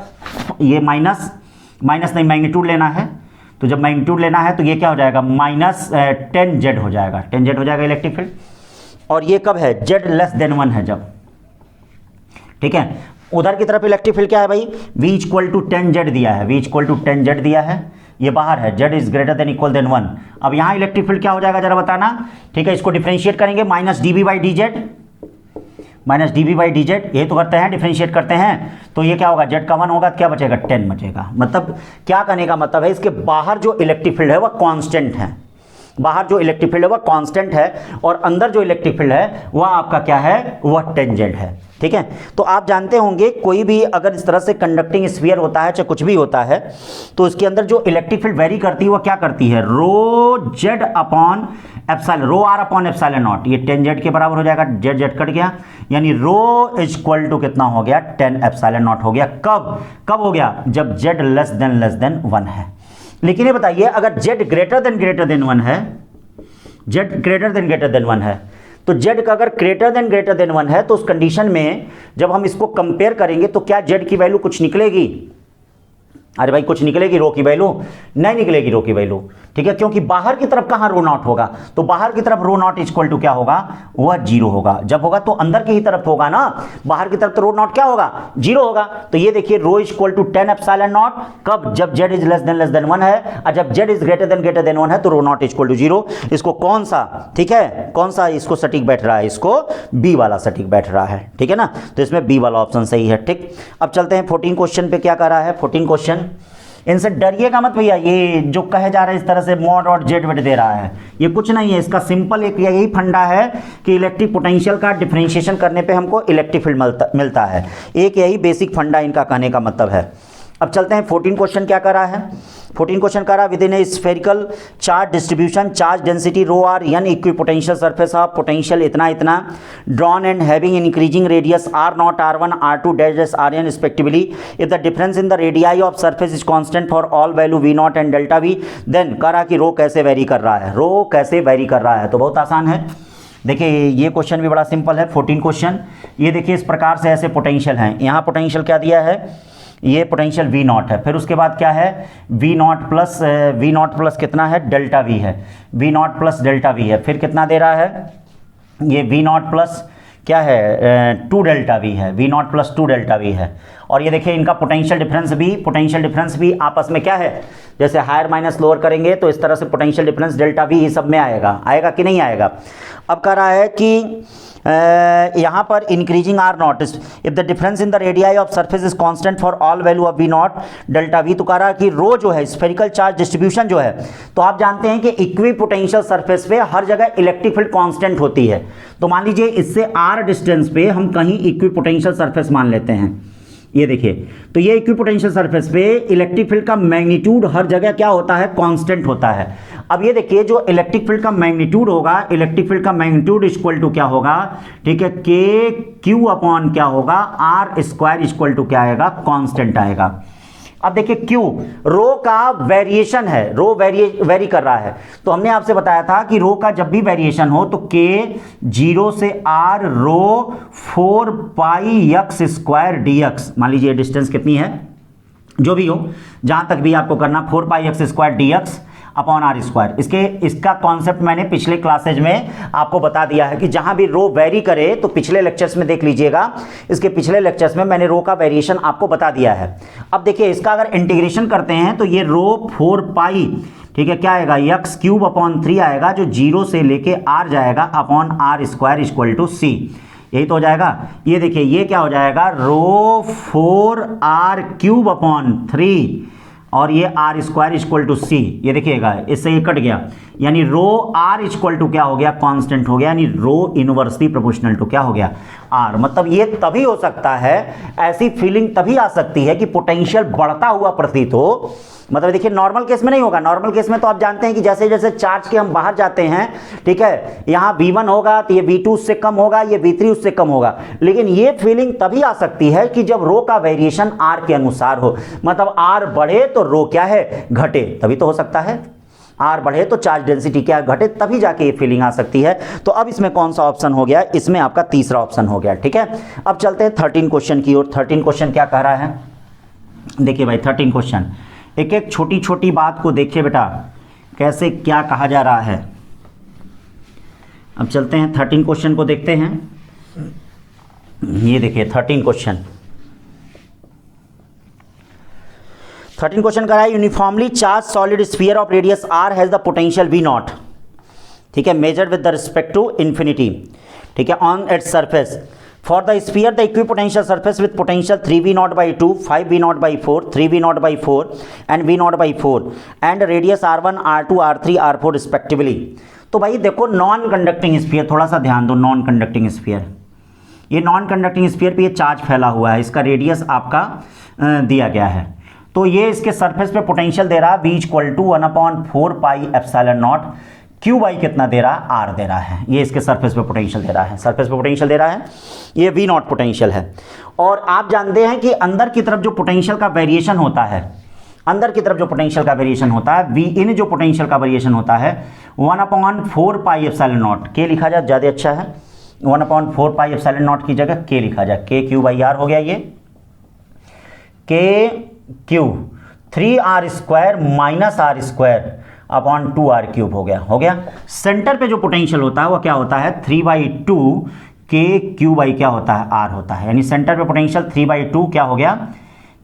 ये माइनस नहीं मैग्नीट्यूड लेना है, तो जब मैग्नीट्यूड लेना है तो ये क्या हो जाएगा -10z हो जाएगा, 10z हो जाएगा इलेक्ट्रिक फील्ड। और ये कब है? z <1 है जब, ठीक है। उधर की तरफ इलेक्ट्रिक फील्ड क्या है भाई? v इक्वल टू 10z दिया है, v इक्वल टू 10z दिया है, ये बाहर है, z is greater than equal than 1। अब यहाँ इलेक्ट्रिक फील्ड क्या हो जाएगा जरा बताना, ठीक है। इसको डिफरेंशिएट करेंगे, -dB/dz, -dB/dz, ये तो करते हैं, डिफरेंशिएट करते हैं, तो ये क्या होगा? z का 1 होगा, क्या बचेगा? 10 बचेगा। मतलब क्या करने का मतलब है, इसके बाहर जो इलेक्ट्रिक फील्ड है वह कांस्टेंट है, बाहर जो इलेक्ट्रिक फील्ड है वह कांस्टेंट है, और अंदर जो इलेक्ट्रिक फील्ड है वह आपका क्या है? वह 10z है। ठीक है, तो आप जानते होंगे कोई भी अगर इस तरह से कंडक्टिंग स्फीयर होता है, चाहे कुछ भी होता है, तो उसके अंदर जो इलेक्ट्रिक फील्ड वेरी करती है वह क्या करती है? ρz upon epsilon, ρr upon epsilon not, ये 10z के बराबर हो जाएगा, z कट गया, यानी ρ इक्वल टू कितना हो गया? 10 एप्सिलॉन नॉट हो गया। कब हो गया? जब z < 1 है। लेकिन ये बताइए अगर z ग्रेटर देन 1 है, z ग्रेटर देन 1 है, तो z का अगर ग्रेटर देन 1 है तो उस कंडीशन में जब हम इसको कंपेयर करेंगे तो क्या z की वैल्यू कुछ निकलेगी? अरे भाई कुछ निकलेगी रो की वैल्यू? नहीं निकलेगी रो की वैल्यू, ठीक है, क्योंकि बाहर की तरफ कहाँ रो नॉट होगा? तो बाहर की तरफ रो नॉट इक्वल टू क्या होगा? वह 0 होगा। जब होगा तो अंदर की ही तरफ होगा ना, बाहर की तरफ तो रो नॉट क्या होगा? 0 होगा। तो ये देखिए rho equal to 10 epsilon not, कब? जब z इज लेस देन 1 है, और जब z इज ग्रेटर देन 1 है तो रो नॉट इक्वल टू 0। इसको कौन सा, ठीक है, कौन सा इसको सटीक बैठ रहा है? इसको बी वाला सटीक बैठ रहा है, ठीक है ना। तो इसमें बी वाला ऑप्शन सही है। ठीक, अब चलते हैं 14 क्वेश्चन पे। क्या कर रहा है 14 क्वेश्चन? इनसे डरिएगा मत भैया, ये जो कहे जा रहा है इस तरह से मॉड और जेड वेट दे रहा है, ये कुछ नहीं है। इसका सिंपल एक यही फंडा है कि इलेक्ट्रिक पोटेंशियल का डिफरेंशिएशन करने पे हमको इलेक्ट्रिक फील्ड मिलता है। एक यही बेसिक फंडा इनका कहने का मतलब है। अब चलते हैं 14 क्वेश्चन क्या कर रहा है। 14 क्वेश्चन कर रहा है, within a spherical charge distribution, charge density rho R an equipotential surface of potential इतना drawn and having increasing radius r0 r1 r2 dash rn respectively, if the difference in the radii of surface is constant for all value v0 and delta v, then कह रहा कि रो कैसे very कर रहा है, रो कैसे very कर रहा है। तो बहुत आसान है, देखिए ये क्वेश्चन भी बड़ा सिंपल है। 14 क्वेश्चन ये देखिए इस प्रकार से ऐसे पोटेंशियल हैं, यहाँ पोटेंशियल क्या दिया है? ये पोटेंशियल V0 है, फिर उसके बाद क्या है? V0 प्लस कितना है? डेल्टा V है, V0 प्लस डेल्टा V है, फिर कितना दे रहा है? ये V0 प्लस क्या है? 2 डेल्टा V है, V0 प्लस 2 डेल्टा V है, और ये देखिए इनका पोटेंशियल डिफरेंस भी आपस में क्या है, जैसे हायर माइनस लोअर करेंगे तो इस तरह से पोटेंशियल डिफरेंस डेल्टा वी ये सब में आएगा कि नहीं आएगा। अब कह रहा है कि यहाँ पर increasing or not if the difference in the radii of surface is constant for all value of V naught delta V. तो कह रहा है कि रो जो है स्फेरिकल चार्ज डिस्ट्रीब्यूशन जो है, तो आप जानते हैं कि इक्वी पोटेंशियल सरफेस पे हर जगह इलेक्ट्रिक फील्ड कांस्टेंट होती है। तो मान लीजिए इससे आर डिस्टेंस पे हम कहीं इक्वी पोटेंशियल सरफेस मान लेते हैं, ये देखिए, तो ये इक्विपोटेंशियल सरफेस पे इलेक्ट्रिक फील्ड का मैग्नीट्यूड हर जगह क्या होता है, कांस्टेंट होता है। अब ये देखिए जो इलेक्ट्रिक फील्ड का मैग्नीट्यूड होगा, इलेक्ट्रिक फील्ड का मैग्नीट्यूड इक्वल टू क्या होगा, ठीक है, के क्यू अपॉन क्या होगा, आर स्क्वायर इक्वल टू क्या आएगा, कांस्टेंट आएगा। अब देखिए क्यू रो का वेरिएशन है, रो वेरी कर रहा है, तो हमने आपसे बताया था कि रो का जब भी वेरिएशन हो तो के 0 से r rho 4 pi x square dx, मान लीजिए डिस्टेंस कितनी है जो भी हो, जहां तक भी आपको करना 4 pi x square dx upon r square. इसका कॉन्सेप्ट मैंने पिछले क्लासेज में आपको बता दिया है कि जहां भी रो वेरी करे, तो पिछले लेक्चर्स में देख लीजिएगा, इसके पिछले लेक्चर्स में मैंने रो का वेरिएशन आपको बता दिया है। अब देखिए इसका अगर इंटीग्रेशन करते हैं तो ये रो 4 पाई, ठीक है, क्या आएगा, एक्स क्यूब अपॉन 3 आएगा, जो 0 से लेके आर जाएगा upon r square equal to C, यही तो हो जाएगा। ये देखिए ये क्या हो जाएगा, रो 4 आर क्यूब अपॉन 3 और ये आर स्क्वायर इक्वल टू सी, ये देखिएगा इससे ये कट गया, यानी रो आर इक्वल टू क्या हो गया, कांस्टेंट हो गया, यानी रो इनवर्सली प्रोपोर्शनल टू क्या हो गया, आर। मतलब ये तभी हो सकता है, ऐसी फीलिंग तभी आ सकती है कि पोटेंशियल बढ़ता हुआ प्रतीत हो। मतलब देखिए नॉर्मल केस में नहीं होगा, नॉर्मल केस में तो आप जानते हैं कि जैसे जैसे चार्ज के हम बाहर जाते हैं, ठीक है, यहाँ V1 होगा तो ये V2 उससे कम होगा, ये V3 उससे कम होगा, लेकिन ये फीलिंग तभी आ सकती है कि जब रो का वेरिएशन R के अनुसार हो, मतलब R बढ़े तो रो क्या है, घटे, तभी तो हो सकता है, R बढ़े तो चार्ज डेंसिटी क्या घटे, तभी जाके ये फीलिंग आ सकती है। तो अब इसमें कौन सा ऑप्शन हो गया, इसमें आपका तीसरा ऑप्शन हो गया, ठीक है। अब चलते हैं 13 क्वेश्चन की ओर। 13 क्वेश्चन क्या कह रहा है, देखिए भाई 13 क्वेश्चन, एक एक छोटी छोटी बात को देखिए बेटा कैसे क्या कहा जा रहा है। अब चलते हैं 13 क्वेश्चन को देखते हैं। ये देखिए 13 क्वेश्चन, 13 क्वेश्चन का है, uniformly charge solid sphere of radius R has the potential V naught, ठीक है, measured with the respect to infinity, ठीक है, on its surface. For the sphere, the equipotential surface with potential 3v0 by 2, 5v0 by 4, 3v0 by 4 and v0 by 4 and radius r1, r2, r3, r4 respectively। तो भाई देखो non conducting sphere, थोड़ा सा ध्यान दो, non conducting sphere, ये non conducting sphere पे ये चार्ज फैला हुआ है, इसका रेडियस आपका दिया गया है, तो ये इसके सरफेस पे पोटेंशियल दे रहा है v equal to 1/4 pi epsilon naught, q by कितना दे रहा है, आर दे रहा है, ये इसके सरफेस पे पोटेंशियल दे रहा है, सरफेस पे पोटेंशियल दे रहा है, ये वी नॉट पोटेंशियल है। और आप जानते हैं कि अंदर की तरफ जो पोटेंशियल का वेरिएशन होता है, अंदर की तरफ जो पोटेंशियल का वेरिएशन होता है, वी इन जो पोटेंशियल का वेरिएशन होता है 1/4 पाई एप्सिलॉन नॉट, के लिखा जाए ज़्यादा अच्छा है, 1/4 पाई एप्सिलॉन नॉट की जगह के लिखा जाए, के क्यू बाई आर हो गया, ये के q 3r square minus r square upon 2r cube हो गया। सेंटर पे जो पोटेंशियल होता है वो क्या होता है, 3/2 के क्यू बाई क्या होता है, आर होता है, यानी सेंटर पे पोटेंशियल 3/2 क्या हो गया,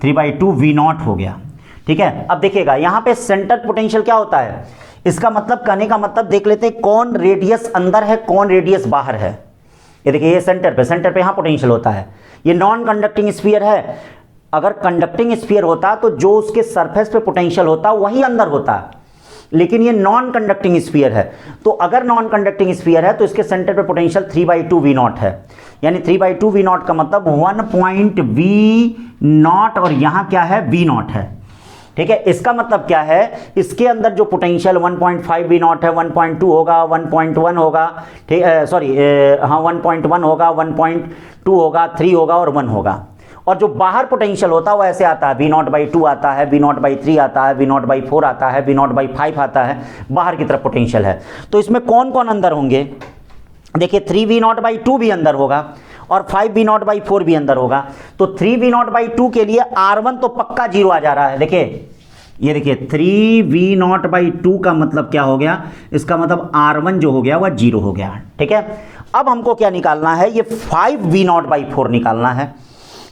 3/2 वी नॉट हो गया, ठीक है। अब देखिएगा यहाँ पे सेंटर पोटेंशियल क्या होता है, इसका मतलब कहने का मतलब देख लेते हैं कौन रेडियस अंदर है कौन रेडियस बाहर है। ये देखिए ये सेंटर पे यहाँ पोटेंशियल होता है, ये नॉन कंडक्टिंग स्फीयर है, अगर कंडक्टिंग स्फीयर होता तो जो उसके सरफेस पे पोटेंशियल होता वही अंदर होता, लेकिन ये नॉन कंडक्टिंग स्फीयर है, तो अगर नॉन कंडक्टिंग स्फीयर है तो इसके सेंटर पे पोटेंशियल 3/2 वी नॉट है, यानी 3/2 वी नॉट का मतलब 1.v0 और यहाँ क्या है, वी नॉट है, ठीक है। इसका मतलब क्या है, इसके अंदर जो पोटेंशियल 1.5 वी नॉट है, 1.2 होगा, 1.1 होगा, ठीक है, सॉरी हाँ 1.1 होगा, 1.2 होगा, 3 होगा और 1 होगा। और जो बाहर पोटेंशियल होता है वो ऐसे आता है, v0/2 आता है, v0/3 आता है, v0/4 आता है, v0/5 आता है, बाहर की तरफ पोटेंशियल है। तो इसमें कौन कौन अंदर होंगे, देखिए 3v0/2 भी अंदर होगा और 5v0/4 भी अंदर होगा। तो 3v0/2 के लिए r1 तो पक्का 0 आ जा रहा है, देखिए ये देखिए 3v0/2 का मतलब क्या हो गया, इसका मतलब r1 जो हो गया वह 0 हो गया, ठीक है। अब हमको क्या निकालना है, ये 5v0/4 निकालना है,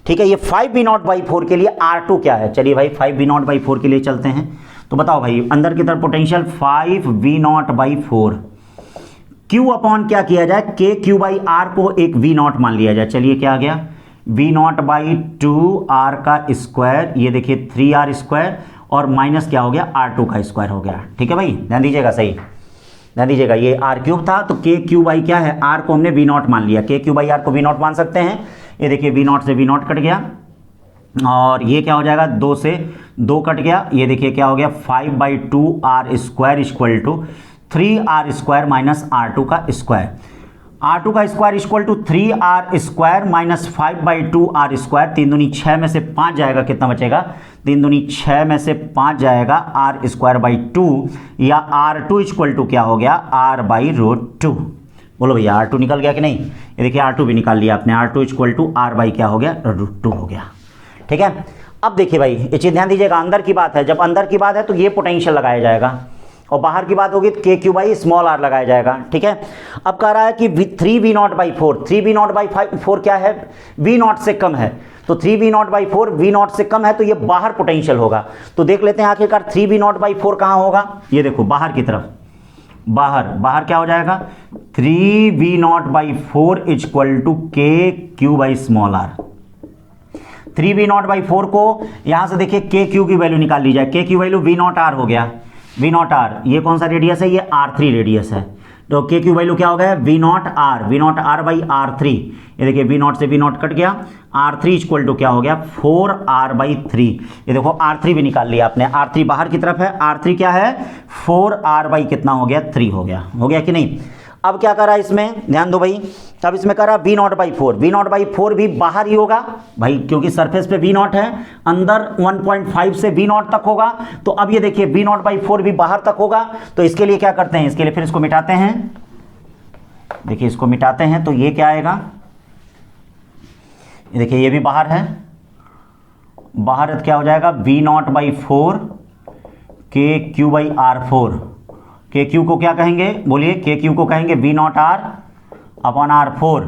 ठीक है। ये 5v0/4 के लिए R2 क्या है, चलिए भाई 5v0/4 के लिए चलते हैं। तो बताओ भाई अंदर की तरफ पोटेंशियल 5v0/4 Q अपॉन क्या किया जाए, KQ/R को एक V0 मान लिया जाए। चलिए क्या आ गया, V0/2R का स्क्वायर, ये देखिए 3R² और माइनस क्या हो गया, R2 का स्क्वायर हो गया। ठीक है भाई, ध्यान दीजिएगा, सही ध्यान दीजिएगा। ये R³ था तो KQ/ क्या है, R को हमने V0 मान लिया, KQ/R को V0 मान सकते हैं। ये देखिए V0 से V0 कट गया और ये क्या हो जाएगा, 2 से 2 कट गया। ये देखिए क्या हो गया, 5/2R² equal to 3R² minus R2 का स्क्वायर। R2 का square equal to 3R² minus 5/2R²। 3 दूनी 6 में से 5 जाएगा, कितना बचेगा, 3 दूनी 6 में से 5 जाएगा R²/2 या R2 इक्वल टू क्या हो गया, R/√2। बोलो भैया R2 निकल गया कि नहीं, ये देखिए R2 भी निकाल लिया आपने, R2 इक्वल टू R/ क्या हो गया, √2 हो गया। ठीक है। अब देखिए भाई ये चीज़ ध्यान दीजिएगा, अंदर की बात है, जब अंदर की बात है तो ये पोटेंशियल लगाया जाएगा और बाहर की बात होगी तो KQ/r लगाया जाएगा। ठीक है। अब कह रहा है कि 3v0/4, 3v0/4 क्या है, V0 से कम है, तो 3v0/4 V0 से कम है तो ये बाहर पोटेंशियल होगा। तो देख लेते हैं आखिरकार 3v0/4 कहाँ होगा, ये देखो बाहर की तरफ, बाहर क्या हो जाएगा, 3v0/4 equal to KQ/r। 3v0/4 को यहां से देखिए KQ की वैल्यू निकाल ली जाए, KQ वैल्यू V0r हो गया, V0r, ये कौन सा रेडियस है, ये R3 रेडियस है, तो KQ वैल्यू क्या हो गया, V0r/R3। ये देखिए V0 से V0 कट गया, R3 इक्वल टू क्या हो गया, 4R/3। ये देखो R3 भी निकाल लिया आपने, R3 बाहर की तरफ है, R3 क्या है, 4R/ कितना हो गया, 3 हो गया कि नहीं। अब क्या करा इसमें, ध्यान दो भाई, अब इसमें करा V0/4, V0/4 भी बाहर ही होगा भाई, क्योंकि सरफेस पे V0 है, अंदर 1.5 से V0 तक होगा। तो अब ये देखिए V0/4 भी बाहर तक होगा, तो इसके लिए क्या करते हैं, इसके लिए फिर इसको मिटाते हैं। देखिए इसको मिटाते हैं तो ये क्या आएगा, ये देखिए ये भी बाहर है, बाहर क्या हो जाएगा, V0/4 KQ/R4। KQ को क्या कहेंगे, बोलिए, KQ को कहेंगे V0r अपॉन R4।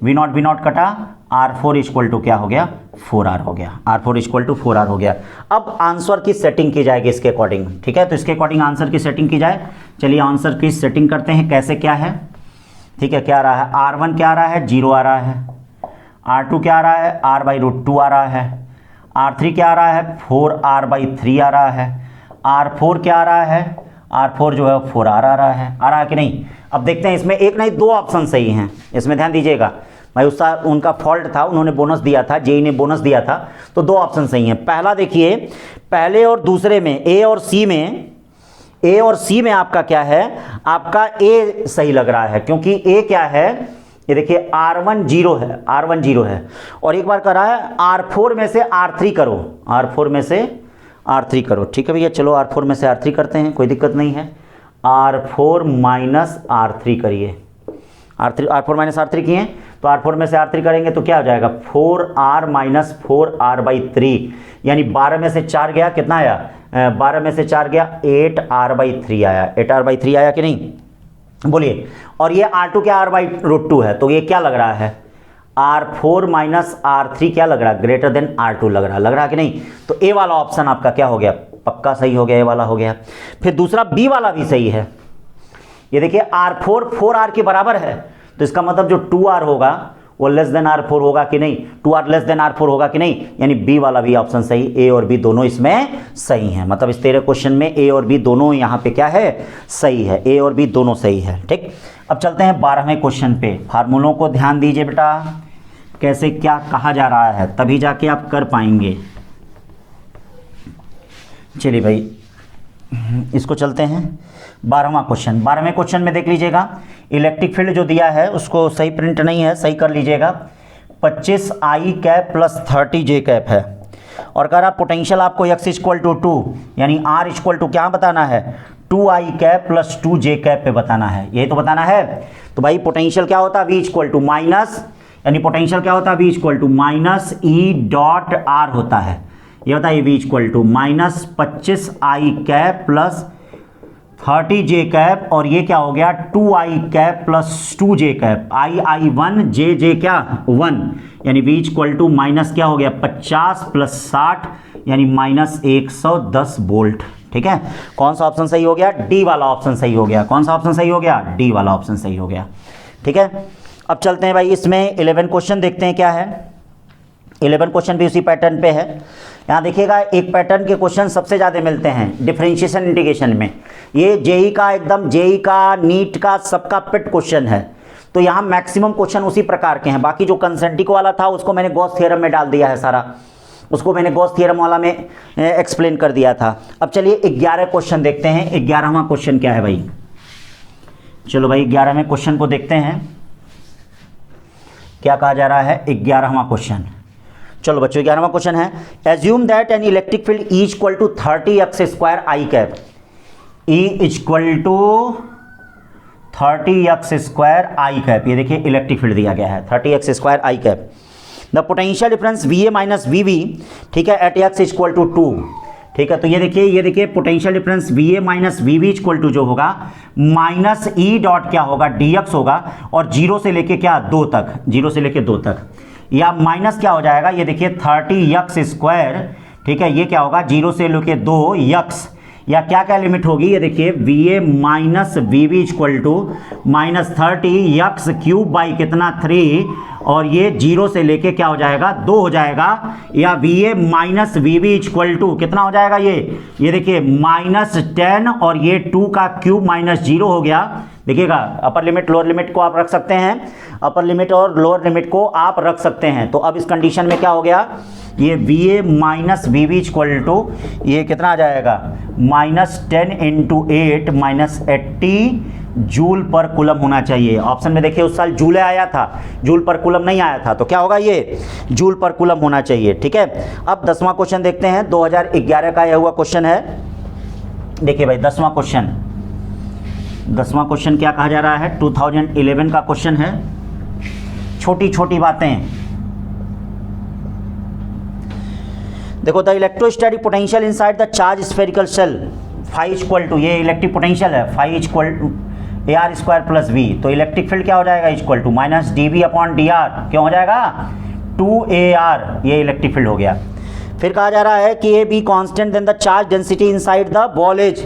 V0 कटा, R4 इक्वल टू क्या हो गया, 4R हो गया, R4 इक्वल टू 4R हो गया। अब आंसर की सेटिंग की जाएगी इसके अकॉर्डिंग। ठीक है, तो इसके अकॉर्डिंग आंसर की सेटिंग की जाए। चलिए आंसर की सेटिंग करते हैं, कैसे क्या है। ठीक है, क्या आ रहा है, R1 क्या आ रहा है, 0 आ रहा है, R2 क्या आ रहा है, R/√2 आ रहा है, R3 क्या आ रहा है, 4R/3 आ रहा है, R4 क्या आ रहा है, R4 जो है 4R आ रहा है कि नहीं। अब देखते हैं, इसमें एक नहीं 2 ऑप्शन सही हैं, इसमें ध्यान दीजिएगा भाई, उसका उनका फॉल्ट था, उन्होंने बोनस दिया था, जेई ने बोनस दिया था, तो 2 ऑप्शन सही हैं। पहला देखिए, पहले और दूसरे में ए और सी में आपका क्या है, आपका ए सही लग रहा है, क्योंकि ए क्या है, ये देखिए R1 0 है, और एक बार करा है R4 में से R3 करो, R4 में से R3 करो। ठीक है भैया, चलो R4 में से R3 करते हैं, कोई दिक्कत नहीं है। R4 माइनस R3 करिए, R4 माइनस R3 किए, तो R4 में से R3 करेंगे तो क्या हो जाएगा, 4R माइनस 4R/3, यानी 12 में से 4 गया, कितना आया, 12 में से 4 गया, 8R/3 आया, 8R/3 आया कि नहीं, बोलिए। और ये R2 क्या, R/√2 है, तो ये क्या लग रहा है, R4 माइनस R3 क्या लग रहा है, ग्रेटर देन R2 लग रहा कि नहीं। तो ए वाला ऑप्शन आपका क्या हो गया, पक्का सही हो गया, ए वाला हो गया। फिर दूसरा बी वाला भी सही है, ये देखिए R4 4R के बराबर है, तो इसका मतलब जो 2R होगा वो लेस देन R4 होगा कि नहीं, 2R लेस देन R4 होगा कि नहीं, यानी बी वाला भी ऑप्शन सही, ए और बी दोनों इसमें सही हैं। मतलब इस तेरे क्वेश्चन में ए और बी दोनों यहाँ पे क्या है, सही है, ए और बी दोनों सही है। ठीक, अब चलते हैं 12वें क्वेश्चन पे। फार्मूलों को ध्यान दीजिए बेटा, कैसे क्या कहा जा रहा है, तभी जाके आप कर पाएंगे। चलिए भाई इसको चलते हैं 12वां क्वेश्चन। 12वें क्वेश्चन में देख लीजिएगा, इलेक्ट्रिक फील्ड जो दिया है उसको सही प्रिंट नहीं है, सही कर लीजिएगा। 25I cap plus 30J cap है, और कह रहा पोटेंशियल आपको x इक्वल टू 2 यानी R इक्वल टू क्या बताना है, 2I cap plus 2J cap पे बताना है, यही तो बताना है। तो भाई पोटेंशियल क्या होता है, V इक्वल टू माइनस, यानी पोटेंशियल क्या होता है, V equal to minus E.R होता है। ये बताइए V equal to minus 25I cap plus 30 j cap और ये क्या हो गया 2i cap plus 2 j cap, i 1 j क्या 1, यानी v इक्वल टू माइनस क्या हो गया 50 प्लस 60 यानी माइनस 110 वोल्ट। ठीक है, कौन सा ऑप्शन सही हो गया? डी वाला ऑप्शन सही हो गया। कौन सा ऑप्शन सही हो गया? डी वाला ऑप्शन सही हो गया। ठीक है, अब चलते हैं भाई इसमें 11 क्वेश्चन देखते हैं क्या है। 11 क्वेश्चन भी उसी पैटर्न पे है। यहाँ देखिएगा एक पैटर्न के क्वेश्चन सबसे ज़्यादा मिलते हैं डिफरेंशिएशन इंटीग्रेशन में। ये जेई का एकदम जेई का नीट का सबका पेट क्वेश्चन है, तो यहाँ मैक्सिमम क्वेश्चन उसी प्रकार के हैं। बाकी जो कंसेंटिक वाला था उसको मैंने गॉस थ्योरम में डाल दिया है सारा, उसको मैंने गॉस थ्योरम वाला में एक्सप्लेन कर दिया था। अब चलिए 11 क्वेश्चन देखते हैं। 11वां क्वेश्चन क्या है भाई? चलो भाई 11वें क्वेश्चन को देखते हैं क्या कहा जा रहा है। 11वां क्वेश्चन, चलो बच्चों 11वां क्वेश्चन है, assume that an electric field E equal to 30x² i cap, E equal to 30x² i cap. ये देखिए इलेक्ट्रिक फील्ड दिया गया है 30x² i cap. The potential difference V A minus V V, ठीक है, eight x equal to 2। ठीक है, तो ये देखिए potential difference V A minus V V equal to जो होगा माइनस ई डॉट क्या होगा डी एक्स होगा, और 0 से लेके क्या 2 तक, 0 से लेके 2 तक, या माइनस क्या हो जाएगा ये देखिए 30x²। ठीक है, ये क्या होगा 0 से लेके 2 यक्स, या क्या क्या लिमिट होगी ये देखिए V A minus V V equal to minus 30x³ by कितना 3, और ये 0 से लेके क्या हो जाएगा 2 हो जाएगा, या V A minus V V equal to कितना हो जाएगा ये देखिए -10 और ये 2 का क्यूब माइनस 0 हो गया। देखिएगा अपर लिमिट लोअर लिमिट को आप रख सकते हैं, अपर लिमिट और लोअर लिमिट को आप रख सकते हैं। तो अब इस कंडीशन में क्या हो गया, ये V A minus V V equal to ये कितना आ जाएगा -10 × 8 -80 जूल पर कूलम होना चाहिए। ऑप्शन में देखिए उस साल जूल आया था, जूल पर कूलम नहीं आया था, तो क्या होगा ये जूल पर कूलम होना चाहिए। ठीक है, अब 10वां क्वेश्चन देखते हैं। 2011 का यह हुआ क्वेश्चन है। देखिए भाई 10वां क्वेश्चन क्या कहा जा रहा है, 2011 का क्वेश्चन है। छोटी छोटी बातें देखो, the electrostatic potential inside the charge spherical shell phi equal to, ये इलेक्ट्रिक पोटेंशियल है, phi equal to AR² plus V, तो इलेक्ट्रिक फील्ड क्या हो जाएगा इक्वल टू माइनस dV/dr, क्यों हो जाएगा 2AR, ये इलेक्ट्रिक फील्ड हो गया। फिर कहा जा रहा है कि A B constant then the charge density inside the ball as.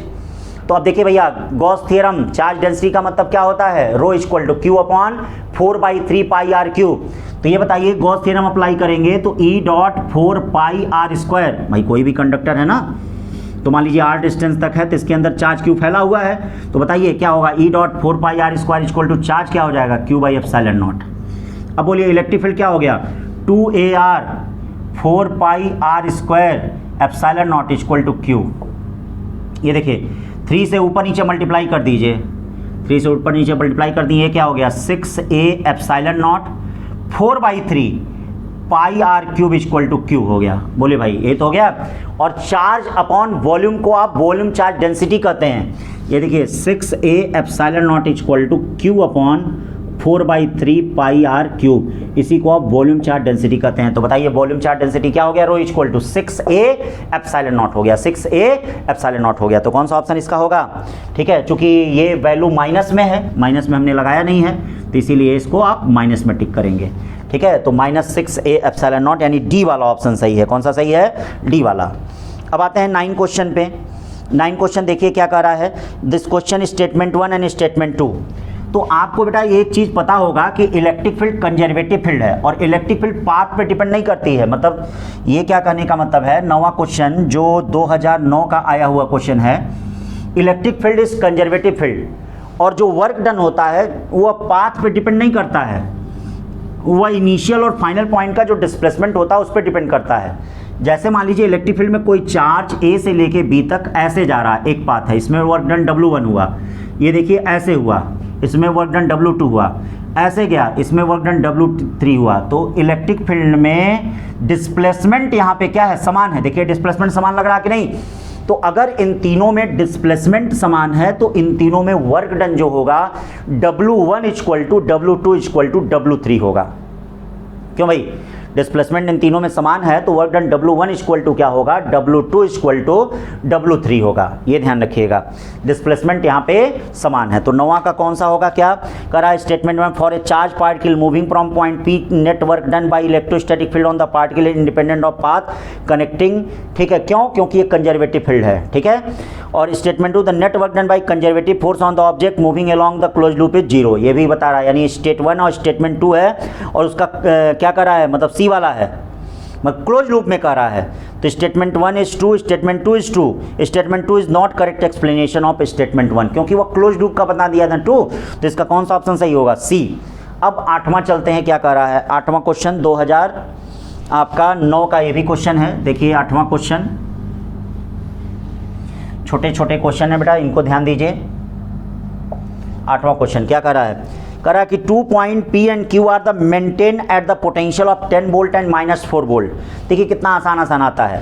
तो अब देखिए भैया गॉस थ्योरम, चार्ज डेंसिटी का मतलब क्या होता है रो इक्वल टू Q/4/3πr³। तो ये बताइए गॉस थ्योरम अप्लाई करेंगे तो E.4πr², भाई कोई भी कंडक्टर है ना, तो मान लीजिए r डिस्टेंस तक है तो इसके अंदर चार्ज क्यू फैला हुआ है, तो बताइए क्या होगा E.4πr² इक्वल टू चार्ज क्या हो जाएगा Q/ε0। अब बोलिए इलेक्ट्रिक फील्ड क्या हो गया 2AR 4πr² equal to Q। ये देखिए 3 से ऊपर नीचे मल्टीप्लाई कर दीजिए, 3 से ऊपर नीचे मल्टीप्लाई कर दिए, क्या हो गया 6A ε0 4/3πr³ equal to Q हो गया। बोले भाई ये तो हो गया। और चार्ज अपॉन वॉल्यूम को आप वॉल्यूम चार्ज डेंसिटी कहते हैं। ये देखिए 6A इक्वल टू Q/4/3πr³, इसी को आप वॉल्यूम चार्ज डेंसिटी कहते हैं। तो बताइए वॉल्यूम चार्ज डेंसिटी क्या हो गया रो इक्वल टू 6A हो गया, 6A हो गया। तो कौन सा ऑप्शन इसका होगा? ठीक है, चूंकि ये वैल्यू माइनस में है, माइनस में हमने लगाया नहीं है, तो इसीलिए इसको आप माइनस में टिक करेंगे। ठीक है, तो -6A यानी डी वाला ऑप्शन सही है। कौन सा सही है? डी वाला। अब आते हैं 9 क्वेश्चन पे। 9 क्वेश्चन देखिए क्या कह रहा है, this question statement 1 and statement 2। तो आपको बेटा एक चीज़ पता होगा कि इलेक्ट्रिक फील्ड कंजर्वेटिव फील्ड है और इलेक्ट्रिक फील्ड पाथ पे डिपेंड नहीं करती है। मतलब ये क्या कहने का मतलब है, 9वां क्वेश्चन जो 2009 का आया हुआ क्वेश्चन है, electric field is conservative field, और जो वर्क डन होता है वह पाथ पे डिपेंड नहीं करता है, वह इनिशियल और फाइनल पॉइंट का जो डिस्प्लेसमेंट होता है उस पर डिपेंड करता है। जैसे मान लीजिए इलेक्ट्रिक फील्ड में कोई चार्ज ए से लेके बी तक ऐसे जा रहा है, एक पाथ है, इसमें वर्क डन W1 हुआ, ये देखिए ऐसे हुआ, इसमें वर्क डन W2 हुआ, ऐसे गया, इसमें वर्क डन W3 हुआ। तो इलेक्ट्रिक फील्ड में डिस्प्लेसमेंट यहाँ पे क्या है, समान है। देखिए डिस्प्लेसमेंट समान लग रहा है कि नहीं? तो अगर इन तीनों में डिस्प्लेसमेंट समान है तो इन तीनों में वर्क डन जो होगा W1 equal to W2 equal to W3 होगा। क्यों भाई? डिस्प्लेसमेंट इन तीनों में समान है तो work done W1 equal to क्या होगा, W2 इक्वल टू W3 होगा, ये ध्यान रखिएगा। डिस्प्लेसमेंट यहाँ पे समान है। तो 9वां का कौन सा होगा, क्या करा स्टेटमेंट में, for a charge particle moving from point P net work done by electrostatic field on the particle independent of path connecting, ठीक है, क्यों, क्योंकि ये कंजर्वेटिव फील्ड है, ठीक है। और statement 2 the net work done by conservative force on the object moving along the close loop is 0, ये भी बता रहा है, यानी स्टेट 1 और स्टेटमेंट 2 है और उसका क्या कर रहा है, मतलब सी वाला है, मतलब क्लोज लूप में कह रहा है। तो statement 1 is true, statement 2 is true, statement 2 is not correct explanation of statement 1, क्योंकि वो क्लोज लूप का बता दिया था 2, तो इसका कौन सा ऑप्शन सही होगा, सी। अब 8वां चलते हैं, क्या कह रहा है, 8वां क्वेश्चन 2009 का ये भी क्वेश्चन है। देखिए 8वां क्वेश्चन, छोटे छोटे क्वेश्चन है बेटा, इनको ध्यान दीजिए। 8वां क्वेश्चन क्या कर रहा है, कह रहा है कि 2 point P and Q are the maintain at the potential of 10 volt and -4 volt. देखिए कितना आसान आता है।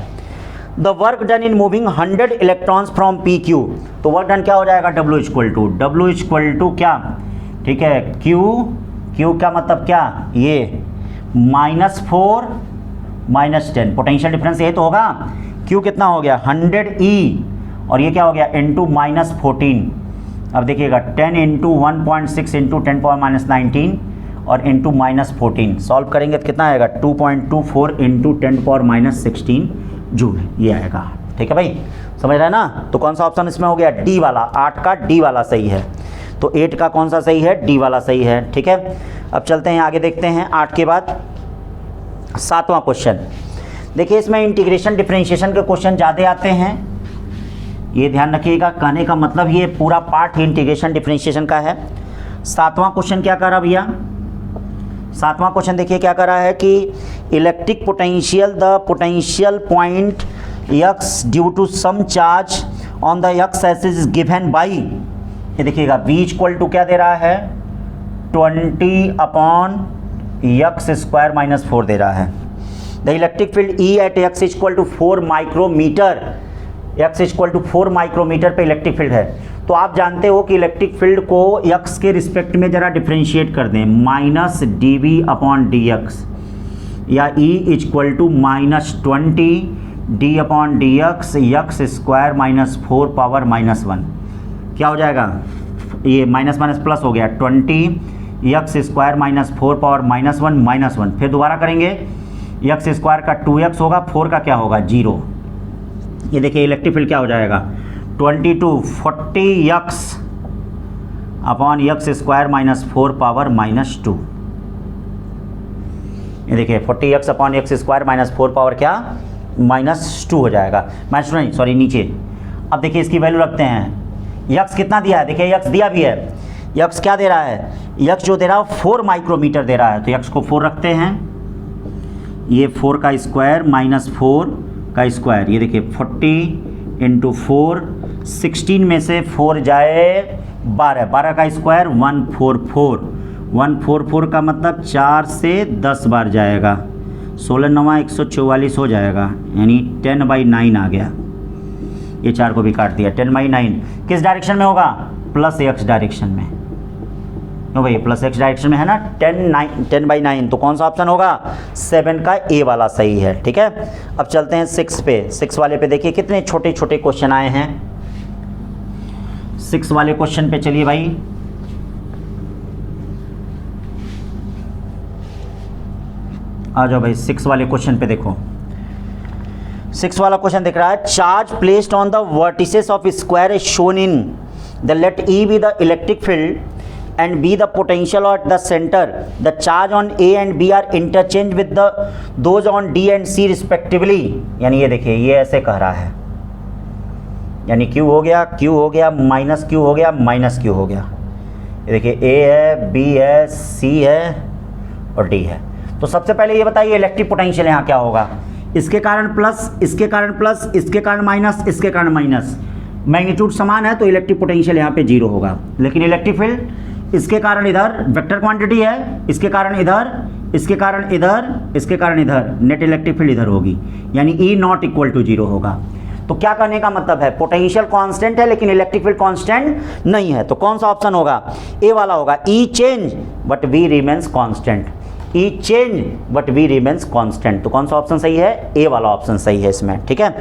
The work done in moving 100 electrons from PQ, तो वर्क डन क्या हो जाएगा, W इक्वल टू क्या, ठीक है, Q का मतलब क्या, ये -4 -10, पोटेंशियल डिफरेंस ये तो होगा। Q कितना हो गया 100E और ये क्या हो गया इंटू -14। अब देखिएगा 10 इंटू 1.6 इंटू 10⁻⁻19 और इंटू -14, सॉल्व करेंगे तो कितना आएगा 2.24 इंटू 10⁻16 जूल, ये आएगा, ठीक है भाई, समझ रहे हैं ना। तो कौन सा ऑप्शन इसमें हो गया, डी वाला, 8 का डी वाला सही है। तो 8 का कौन सा सही है, डी वाला सही है, ठीक है। अब चलते हैं आगे, देखते हैं 8 के बाद 7वां क्वेश्चन। देखिए इसमें इंटीग्रेशन डिफरेंशिएशन के क्वेश्चन ज़्यादा आते हैं, ये ध्यान रखिएगा, कहने का मतलब ये पूरा पार्ट ही इंटीग्रेशन डिफरेंशिएशन का है। 7वां क्वेश्चन क्या कर रहा भैया, 7वां क्वेश्चन देखिए क्या कर रहा है कि electric potential, the potential point x due to some charge on the x axis is given by, ये देखिएगा v इक्वल टू क्या दे रहा है 20/x² - 4 दे रहा है। The electric field E at x equal to 4 micrometer, x equal to 4 micrometer पे electric field है। तो आप जानते हो कि इलेक्ट्रिक फील्ड को x के रिस्पेक्ट में जरा डिफ्रेंशिएट कर दें, -dv/dx या E equal to -20d/dx x² - 4 power -1, क्या हो जाएगा, ये माइनस माइनस प्लस हो गया 20 x² - 4 पावर -1, फिर दोबारा करेंगे, x² का 2x होगा, 4 का क्या होगा 0। ये देखिए इलेक्ट्रिक फील्ड क्या हो जाएगा 40x - 4 पावर -2, ये देखिए 40x - 4 पावर क्या -2 हो जाएगा, -2 नहीं सॉरी नीचे। अब देखिए इसकी वैल्यू रखते हैं, x कितना दिया है, देखिए x दिया भी है, x क्या दे रहा है, x जो दे रहा है 4 माइक्रोमीटर दे रहा है, तो x को 4 रखते हैं, ये 4 का स्क्वायर -4 का स्क्वायर, ये देखिए 40 इंटू 4, 16 में से 4 जाए 12 का स्क्वायर 144, 144 का मतलब 4 से 10 बार जाएगा, 16 9 144 हो जाएगा, यानी 10/9 आ गया, ये 4 को भी काट दिया, 10/9 किस डायरेक्शन में होगा, +x डायरेक्शन में, क्यों भाई +x डायरेक्शन में है ना, 10/9, तो कौन सा ऑप्शन होगा 7 का ए वाला सही है, ठीक है। अब चलते हैं 6 पे, 6 वाले पे देखिए कितने छोटे छोटे क्वेश्चन आए हैं। 6 वाले क्वेश्चन पे चलिए भाई, आ जाओ भाई 6 वाले क्वेश्चन पे देखो। 6 वाला क्वेश्चन दिख रहा है, charge placed on the vertices of square is shown in the, let E be the electric field and B the potential at the center, the charge on A and B are interchanged with those on D and C respectively, यानी ये देखिए ये ऐसे कह रहा है, यानी Q हो गया -Q हो गया -Q हो गया, ये देखिए A है, B है, C है और D है। तो सबसे पहले ये बताइए इलेक्ट्रिक पोटेंशियल यहाँ क्या होगा, इसके कारण प्लस, इसके कारण प्लस, इसके कारण माइनस, इसके कारण माइनस, मैग्नीट्यूड समान है तो इलेक्ट्रिक पोटेंशियल यहाँ पे 0 होगा। लेकिन इलेक्ट्रिक फील्ड इसके कारण इधर वेक्टर क्वांटिटी है, इसके कारण इधर, इसके कारण इधर, इसके कारण इधर, नेट इलेक्ट्रिक फील्ड इधर होगी, यानी E नॉट इक्वल टू 0 होगा। तो क्या करने का मतलब है, पोटेंशियल कांस्टेंट है लेकिन इलेक्ट्रिक फील्ड कांस्टेंट नहीं है, तो कौन सा ऑप्शन होगा, ए वाला होगा, E change but V remains constant. E change but V remains constant. तो कौन सा ऑप्शन सही है? ए वाला ऑप्शन सही है इसमें, ठीक है।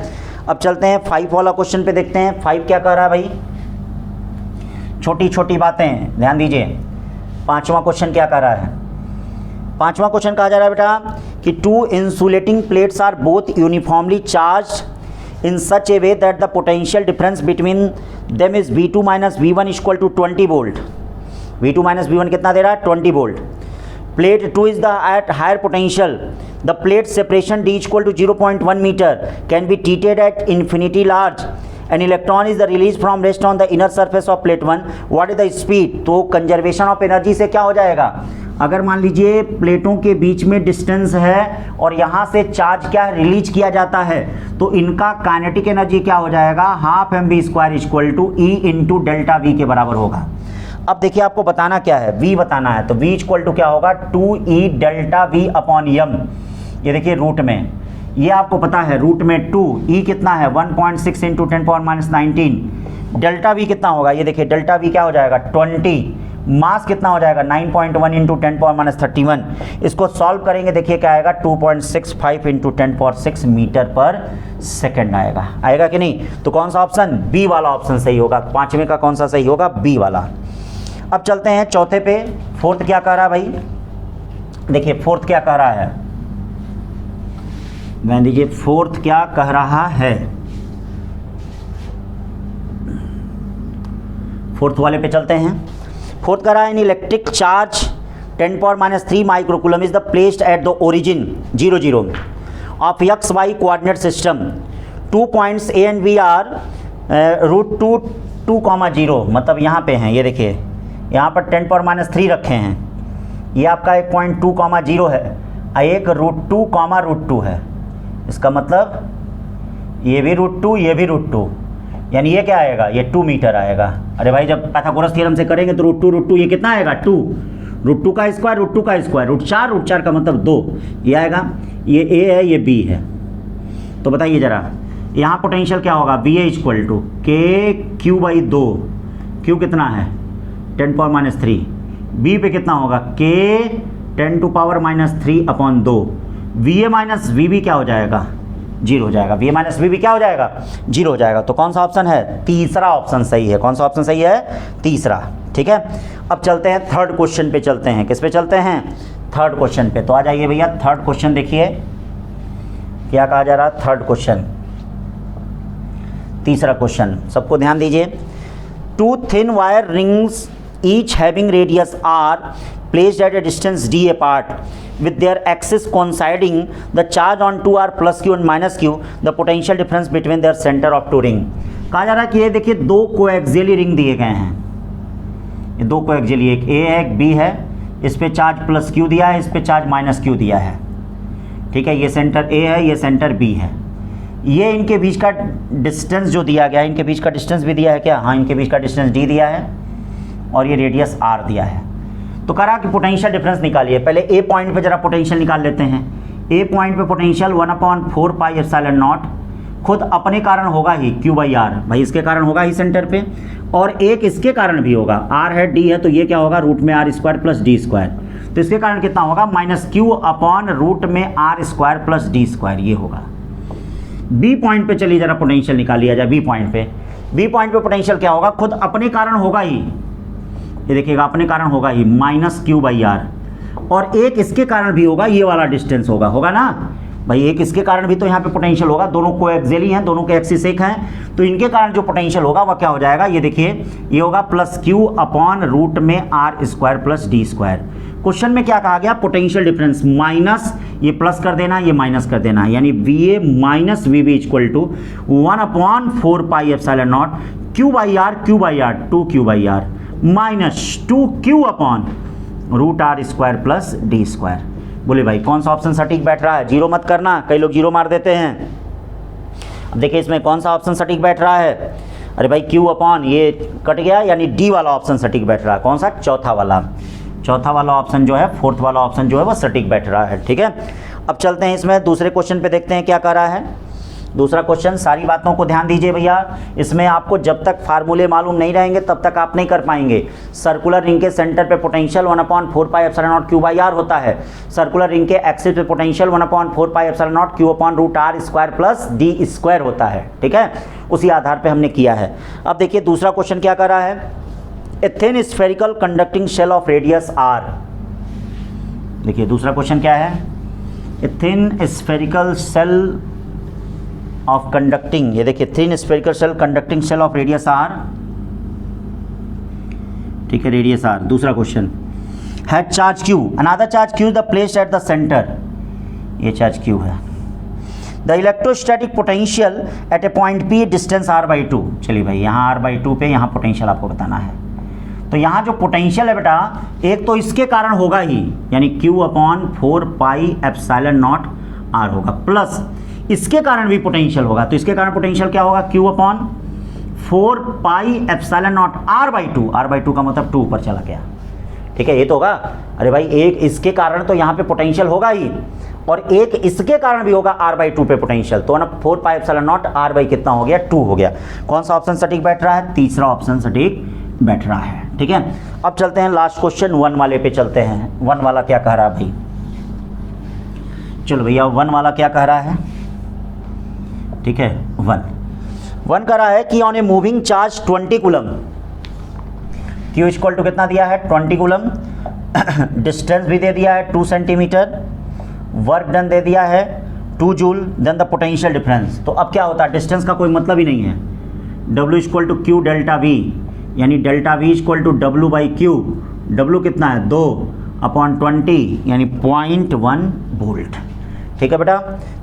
अब चलते हैं 5 वाला क्वेश्चन पे, देखते हैं 5 क्या कह रहा है भाई। छोटी छोटी बातें ध्यान दीजिए। 5वां क्वेश्चन क्या कह रहा है? 5वां क्वेश्चन कहा जा रहा है बेटा कि 2 insulating plates are both uniformly charged in such a way that the potential difference between them is V2 minus V1 equal to 20 volt। V2 minus V1 कितना दे रहा है? 20 volt। Plate 2 is the at higher potential। The plate separation D equal to 0.1 meter can be treated at infinity large। An electron is the release from rest on the inner surface of plate 1। What is the speed? तो conservation of energy से क्या हो जाएगा? अगर मान लीजिए प्लेटों के बीच में डिस्टेंस है और यहाँ से चार्ज क्या रिलीज किया जाता है, तो इनका काइनेटिक एनर्जी क्या हो जाएगा? Half m v square equal to e into delta v के बराबर होगा। अब देखिए आपको बताना क्या है, वी बताना है, तो वी इक्वल टू क्या होगा? 2e डेल्टा वी अपॉन यम। ये देखिए रूट में, ये आपको पता है रूट में 2, ई कितना है? 1.6 इंटू 10⁻19। डेल्टा वी कितना होगा? ये देखिए डेल्टा वी क्या हो जाएगा? 20। मास कितना हो जाएगा? 9.1 इंटू 10⁻31। इसको सॉल्व करेंगे, देखिए क्या आएगा? 2.65 इंटू 10⁻6 मीटर पर सेकेंड आएगा। आएगा कि नहीं? तो कौन सा ऑप्शन? बी वाला ऑप्शन सही होगा। 5वें का कौन सा सही होगा? बी वाला। अब चलते हैं चौथे पे। 4th क्या कह रहा है भाई? देखिए 4th क्या कह रहा है, ध्यान दीजिए 4th क्या कह रहा है। 4th वाले पे चलते हैं। 4th कह रहा है an electric charge 10⁻³ microcoulomb is the placed at the origin 0 of x y coordinate system. 2 points A and B are √2 2,0, मतलब यहाँ पे हैं। ये देखिए यहाँ पर 10⁻³ रखे हैं। ये आपका एक पॉइंट 2,0 है, एक √2 है। इसका मतलब ये भी √2, ये भी √2, यानी ये क्या आएगा? ये 2 मीटर आएगा। अरे भाई जब पाइथागोरस थ्योरम से करेंगे तो √2 ये कितना आएगा? 2। √2 का स्क्वायर, √2 का स्क्वायर, √4 का मतलब 2, ये आएगा। ये ए है, ये बी है। तो बताइए जरा यहाँ पोटेंशियल क्या होगा? V A equal to K Q by 2। Q कितना है? 10⁻³ बी पे कितना होगा? K 10⁻³ upon 2। V A minus V B क्या हो जाएगा? 0 हो जाएगा। V A minus V B क्या हो जाएगा? 0 हो जाएगा। तो कौन सा ऑप्शन है? तीसरा ऑप्शन सही है। कौन सा ऑप्शन सही है? तीसरा, ठीक है। अब चलते हैं 3rd क्वेश्चन पे चलते हैं। किस पे चलते हैं? 3rd क्वेश्चन पे। तो आ जाइए भैया 3rd क्वेश्चन देखिए क्या कहा जा रहा है। 3rd क्वेश्चन, तीसरा क्वेश्चन, सबको ध्यान दीजिए। 2 thin wire rings each having radius r placed at a distance d apart with their axis coinciding, the charge on 2 are plus q and minus q, the potential difference between their center of 2 ring। कहा जा रहा है कि ये देखिए 2 कोएक्सियली ring दिए गए हैं। ये 2 कोएक्सियली, एक ए है एक बी है। इस पे चार्ज प्लस क्यू दिया है, इस पे चार्ज माइनस क्यू दिया है, ठीक है। ये सेंटर ए है, ये सेंटर बी है। ये इनके बीच का डिस्टेंस जो दिया गया है, इनके बीच का डिस्टेंस भी दिया है क्या? हाँ, इनके बीच का डिस्टेंस डी दिया है और ये रेडियस आर दिया है। तो कह रहा कि पोटेंशियल डिफरेंस निकालिए। पहले ए पॉइंट पे जरा पोटेंशियल निकाल लेते हैं। ए पॉइंट पे पोटेंशियल 1/4 पाई एप्सिलॉन नॉट, खुद अपने कारण होगा ही Q बाई आर, भाई इसके कारण होगा ही सेंटर पे, और एक इसके कारण भी होगा। आर है, डी है, तो ये क्या होगा? रूट में R square plus D square. तो इसके कारण कितना होगा? -Q अपॉन रूट में R square plus D square, ये होगा। बी पॉइंट पे चलिए जरा पोटेंशियल निकाल लिया जाए। बी पॉइंट पे पोटेंशियल क्या होगा? खुद अपने कारण होगा ही, ये देखिएगा अपने कारण होगा ही -Q बाई आर, और एक इसके कारण भी होगा, ये वाला डिस्टेंस होगा ना भाई। एक इसके कारण भी तो यहाँ पे पोटेंशियल होगा, दोनों कोएक्सियली हैं, दोनों के एक्सिस एक हैं, तो इनके कारण जो पोटेंशियल होगा वह क्या हो जाएगा? ये देखिए ये होगा +Q अपॉन रूट में R square plus D square. Question में क्या कहा गया? पोटेंशियल डिफरेंस माइनस, ये प्लस कर देना, ये माइनस कर देना, यानी V A minus V B equal to 1/4 pi epsilon naught Q by R 2Q by R minus 2Q upon root R square plus D square. बोले भाई कौन सा ऑप्शन सटीक बैठ रहा है? जीरो मत करना, कई लोग जीरो मार देते हैं। अब देखिए इसमें कौन सा ऑप्शन सटीक बैठ रहा है? अरे भाई Q अपॉन ये कट गया, यानी डी वाला ऑप्शन सटीक बैठ रहा है। कौन सा? चौथा वाला ऑप्शन जो है, 4th वाला ऑप्शन जो है वो सटीक बैठ रहा है, ठीक है। अब चलते हैं इसमें दूसरे क्वेश्चन पे, देखते हैं क्या कह रहा है। दूसरा क्वेश्चन, सारी बातों को ध्यान दीजिए भैया, इसमें आपको जब तक फार्मूले मालूम नहीं रहेंगे तब तक आप नहीं कर पाएंगे। सर्कुलर रिंग के सेंटर पे पोटेंशियल 1/4πε0 Q/r होता है। सर्कुलर रिंग के एक्सिस पे पोटेंशियल 1/4πε0 Q/√r² + d² होता है। ठीक है, उसी आधार पे हमने किया है। अब देखिए दूसरा क्वेश्चन क्या कर रहा है, a thin spherical conducting shell of radius r। देखिए दूसरा क्वेश्चन क्या है, a thin spherical shell of conducting, ये देखिए thin spherical shell conducting shell of radius r। ठीक है, रेडियस r। दूसरा question, had charge q, another charge q the placed at the centre, ये चार्ज q है। The electrostatic potential at a point p distance r/2। चलिए भाई यहाँ r/2 पे यहाँ पोटेंशियल आपको बताना है। तो यहाँ जो पोटेंशियल है बेटा, एक तो इसके कारण होगा ही, यानी Q/4πε0r होगा, प्लस इसके कारण भी पोटेंशियल होगा। तो इसके कारण पोटेंशियल क्या होगा, Q/4πε0r/2। r/2 का मतलब 2 ऊपर चला गया। ठीक है, ये तो होगा। अरे भाई एक इसके कारण तो यहाँ पे पोटेंशियल होगा ही, और एक इसके कारण भी होगा r/2 पे पोटेंशियल। तो ना 4πε0r/ कितना हो गया, 2 हो गया। कौन सा ऑप्शन सटीक बैठ रहा है, तीसरा ऑप्शन सटीक बैठ रहा है। ठीक है, अब चलते हैं लास्ट क्वेश्चन 1 वाले पे चलते हैं। 1 वाला क्या कह रहा है भाई, चलो भैया 1 वाला क्या कह रहा है। ठीक है, 1 कह रहा है कि on a moving charge 20 coulomb, Q equal to कितना दिया है, 20 कूलम, डिस्टेंस भी दे दिया है 2 सेंटीमीटर, वर्क डन दे दिया है 2 joule, then the potential difference. तो अब क्या होता है, डिस्टेंस का कोई मतलब ही नहीं है। W equal to Q delta V, यानी delta V equal to W/Q। W कितना है, 2/20, यानी 0.1 वोल्ट। ठीक है बेटा,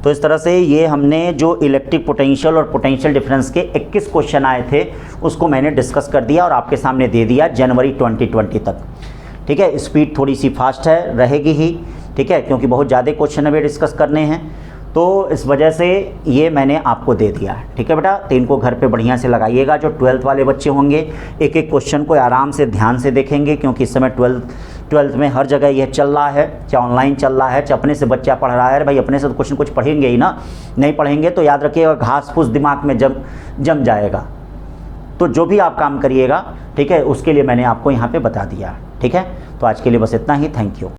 तो इस तरह से ये हमने जो इलेक्ट्रिक पोटेंशियल और पोटेंशियल डिफरेंस के 21 क्वेश्चन आए थे उसको मैंने डिस्कस कर दिया और आपके सामने दे दिया जनवरी 2020 तक। ठीक है, स्पीड थोड़ी सी फास्ट है, रहेगी ही। ठीक है, क्योंकि बहुत ज़्यादा क्वेश्चन अभी डिस्कस करने हैं, तो इस वजह से ये मैंने आपको दे दिया। ठीक है बेटा, तो इनको घर पे बढ़िया से लगाइएगा। जो 12th वाले बच्चे होंगे एक एक क्वेश्चन को आराम से ध्यान से देखेंगे, क्योंकि इस समय 12th में हर जगह यह चल रहा है, चाहे ऑनलाइन चल रहा है, चाहे अपने से बच्चा पढ़ रहा है। भाई अपने से तो क्वेश्चन कुछ पढ़ेंगे ही ना, नहीं पढ़ेंगे तो याद रखिएगा घास फूस दिमाग में जम जाएगा। तो जो भी आप काम करिएगा, ठीक है, उसके लिए मैंने आपको यहाँ पे बता दिया। ठीक है, तो आज के लिए बस इतना ही। Thank you.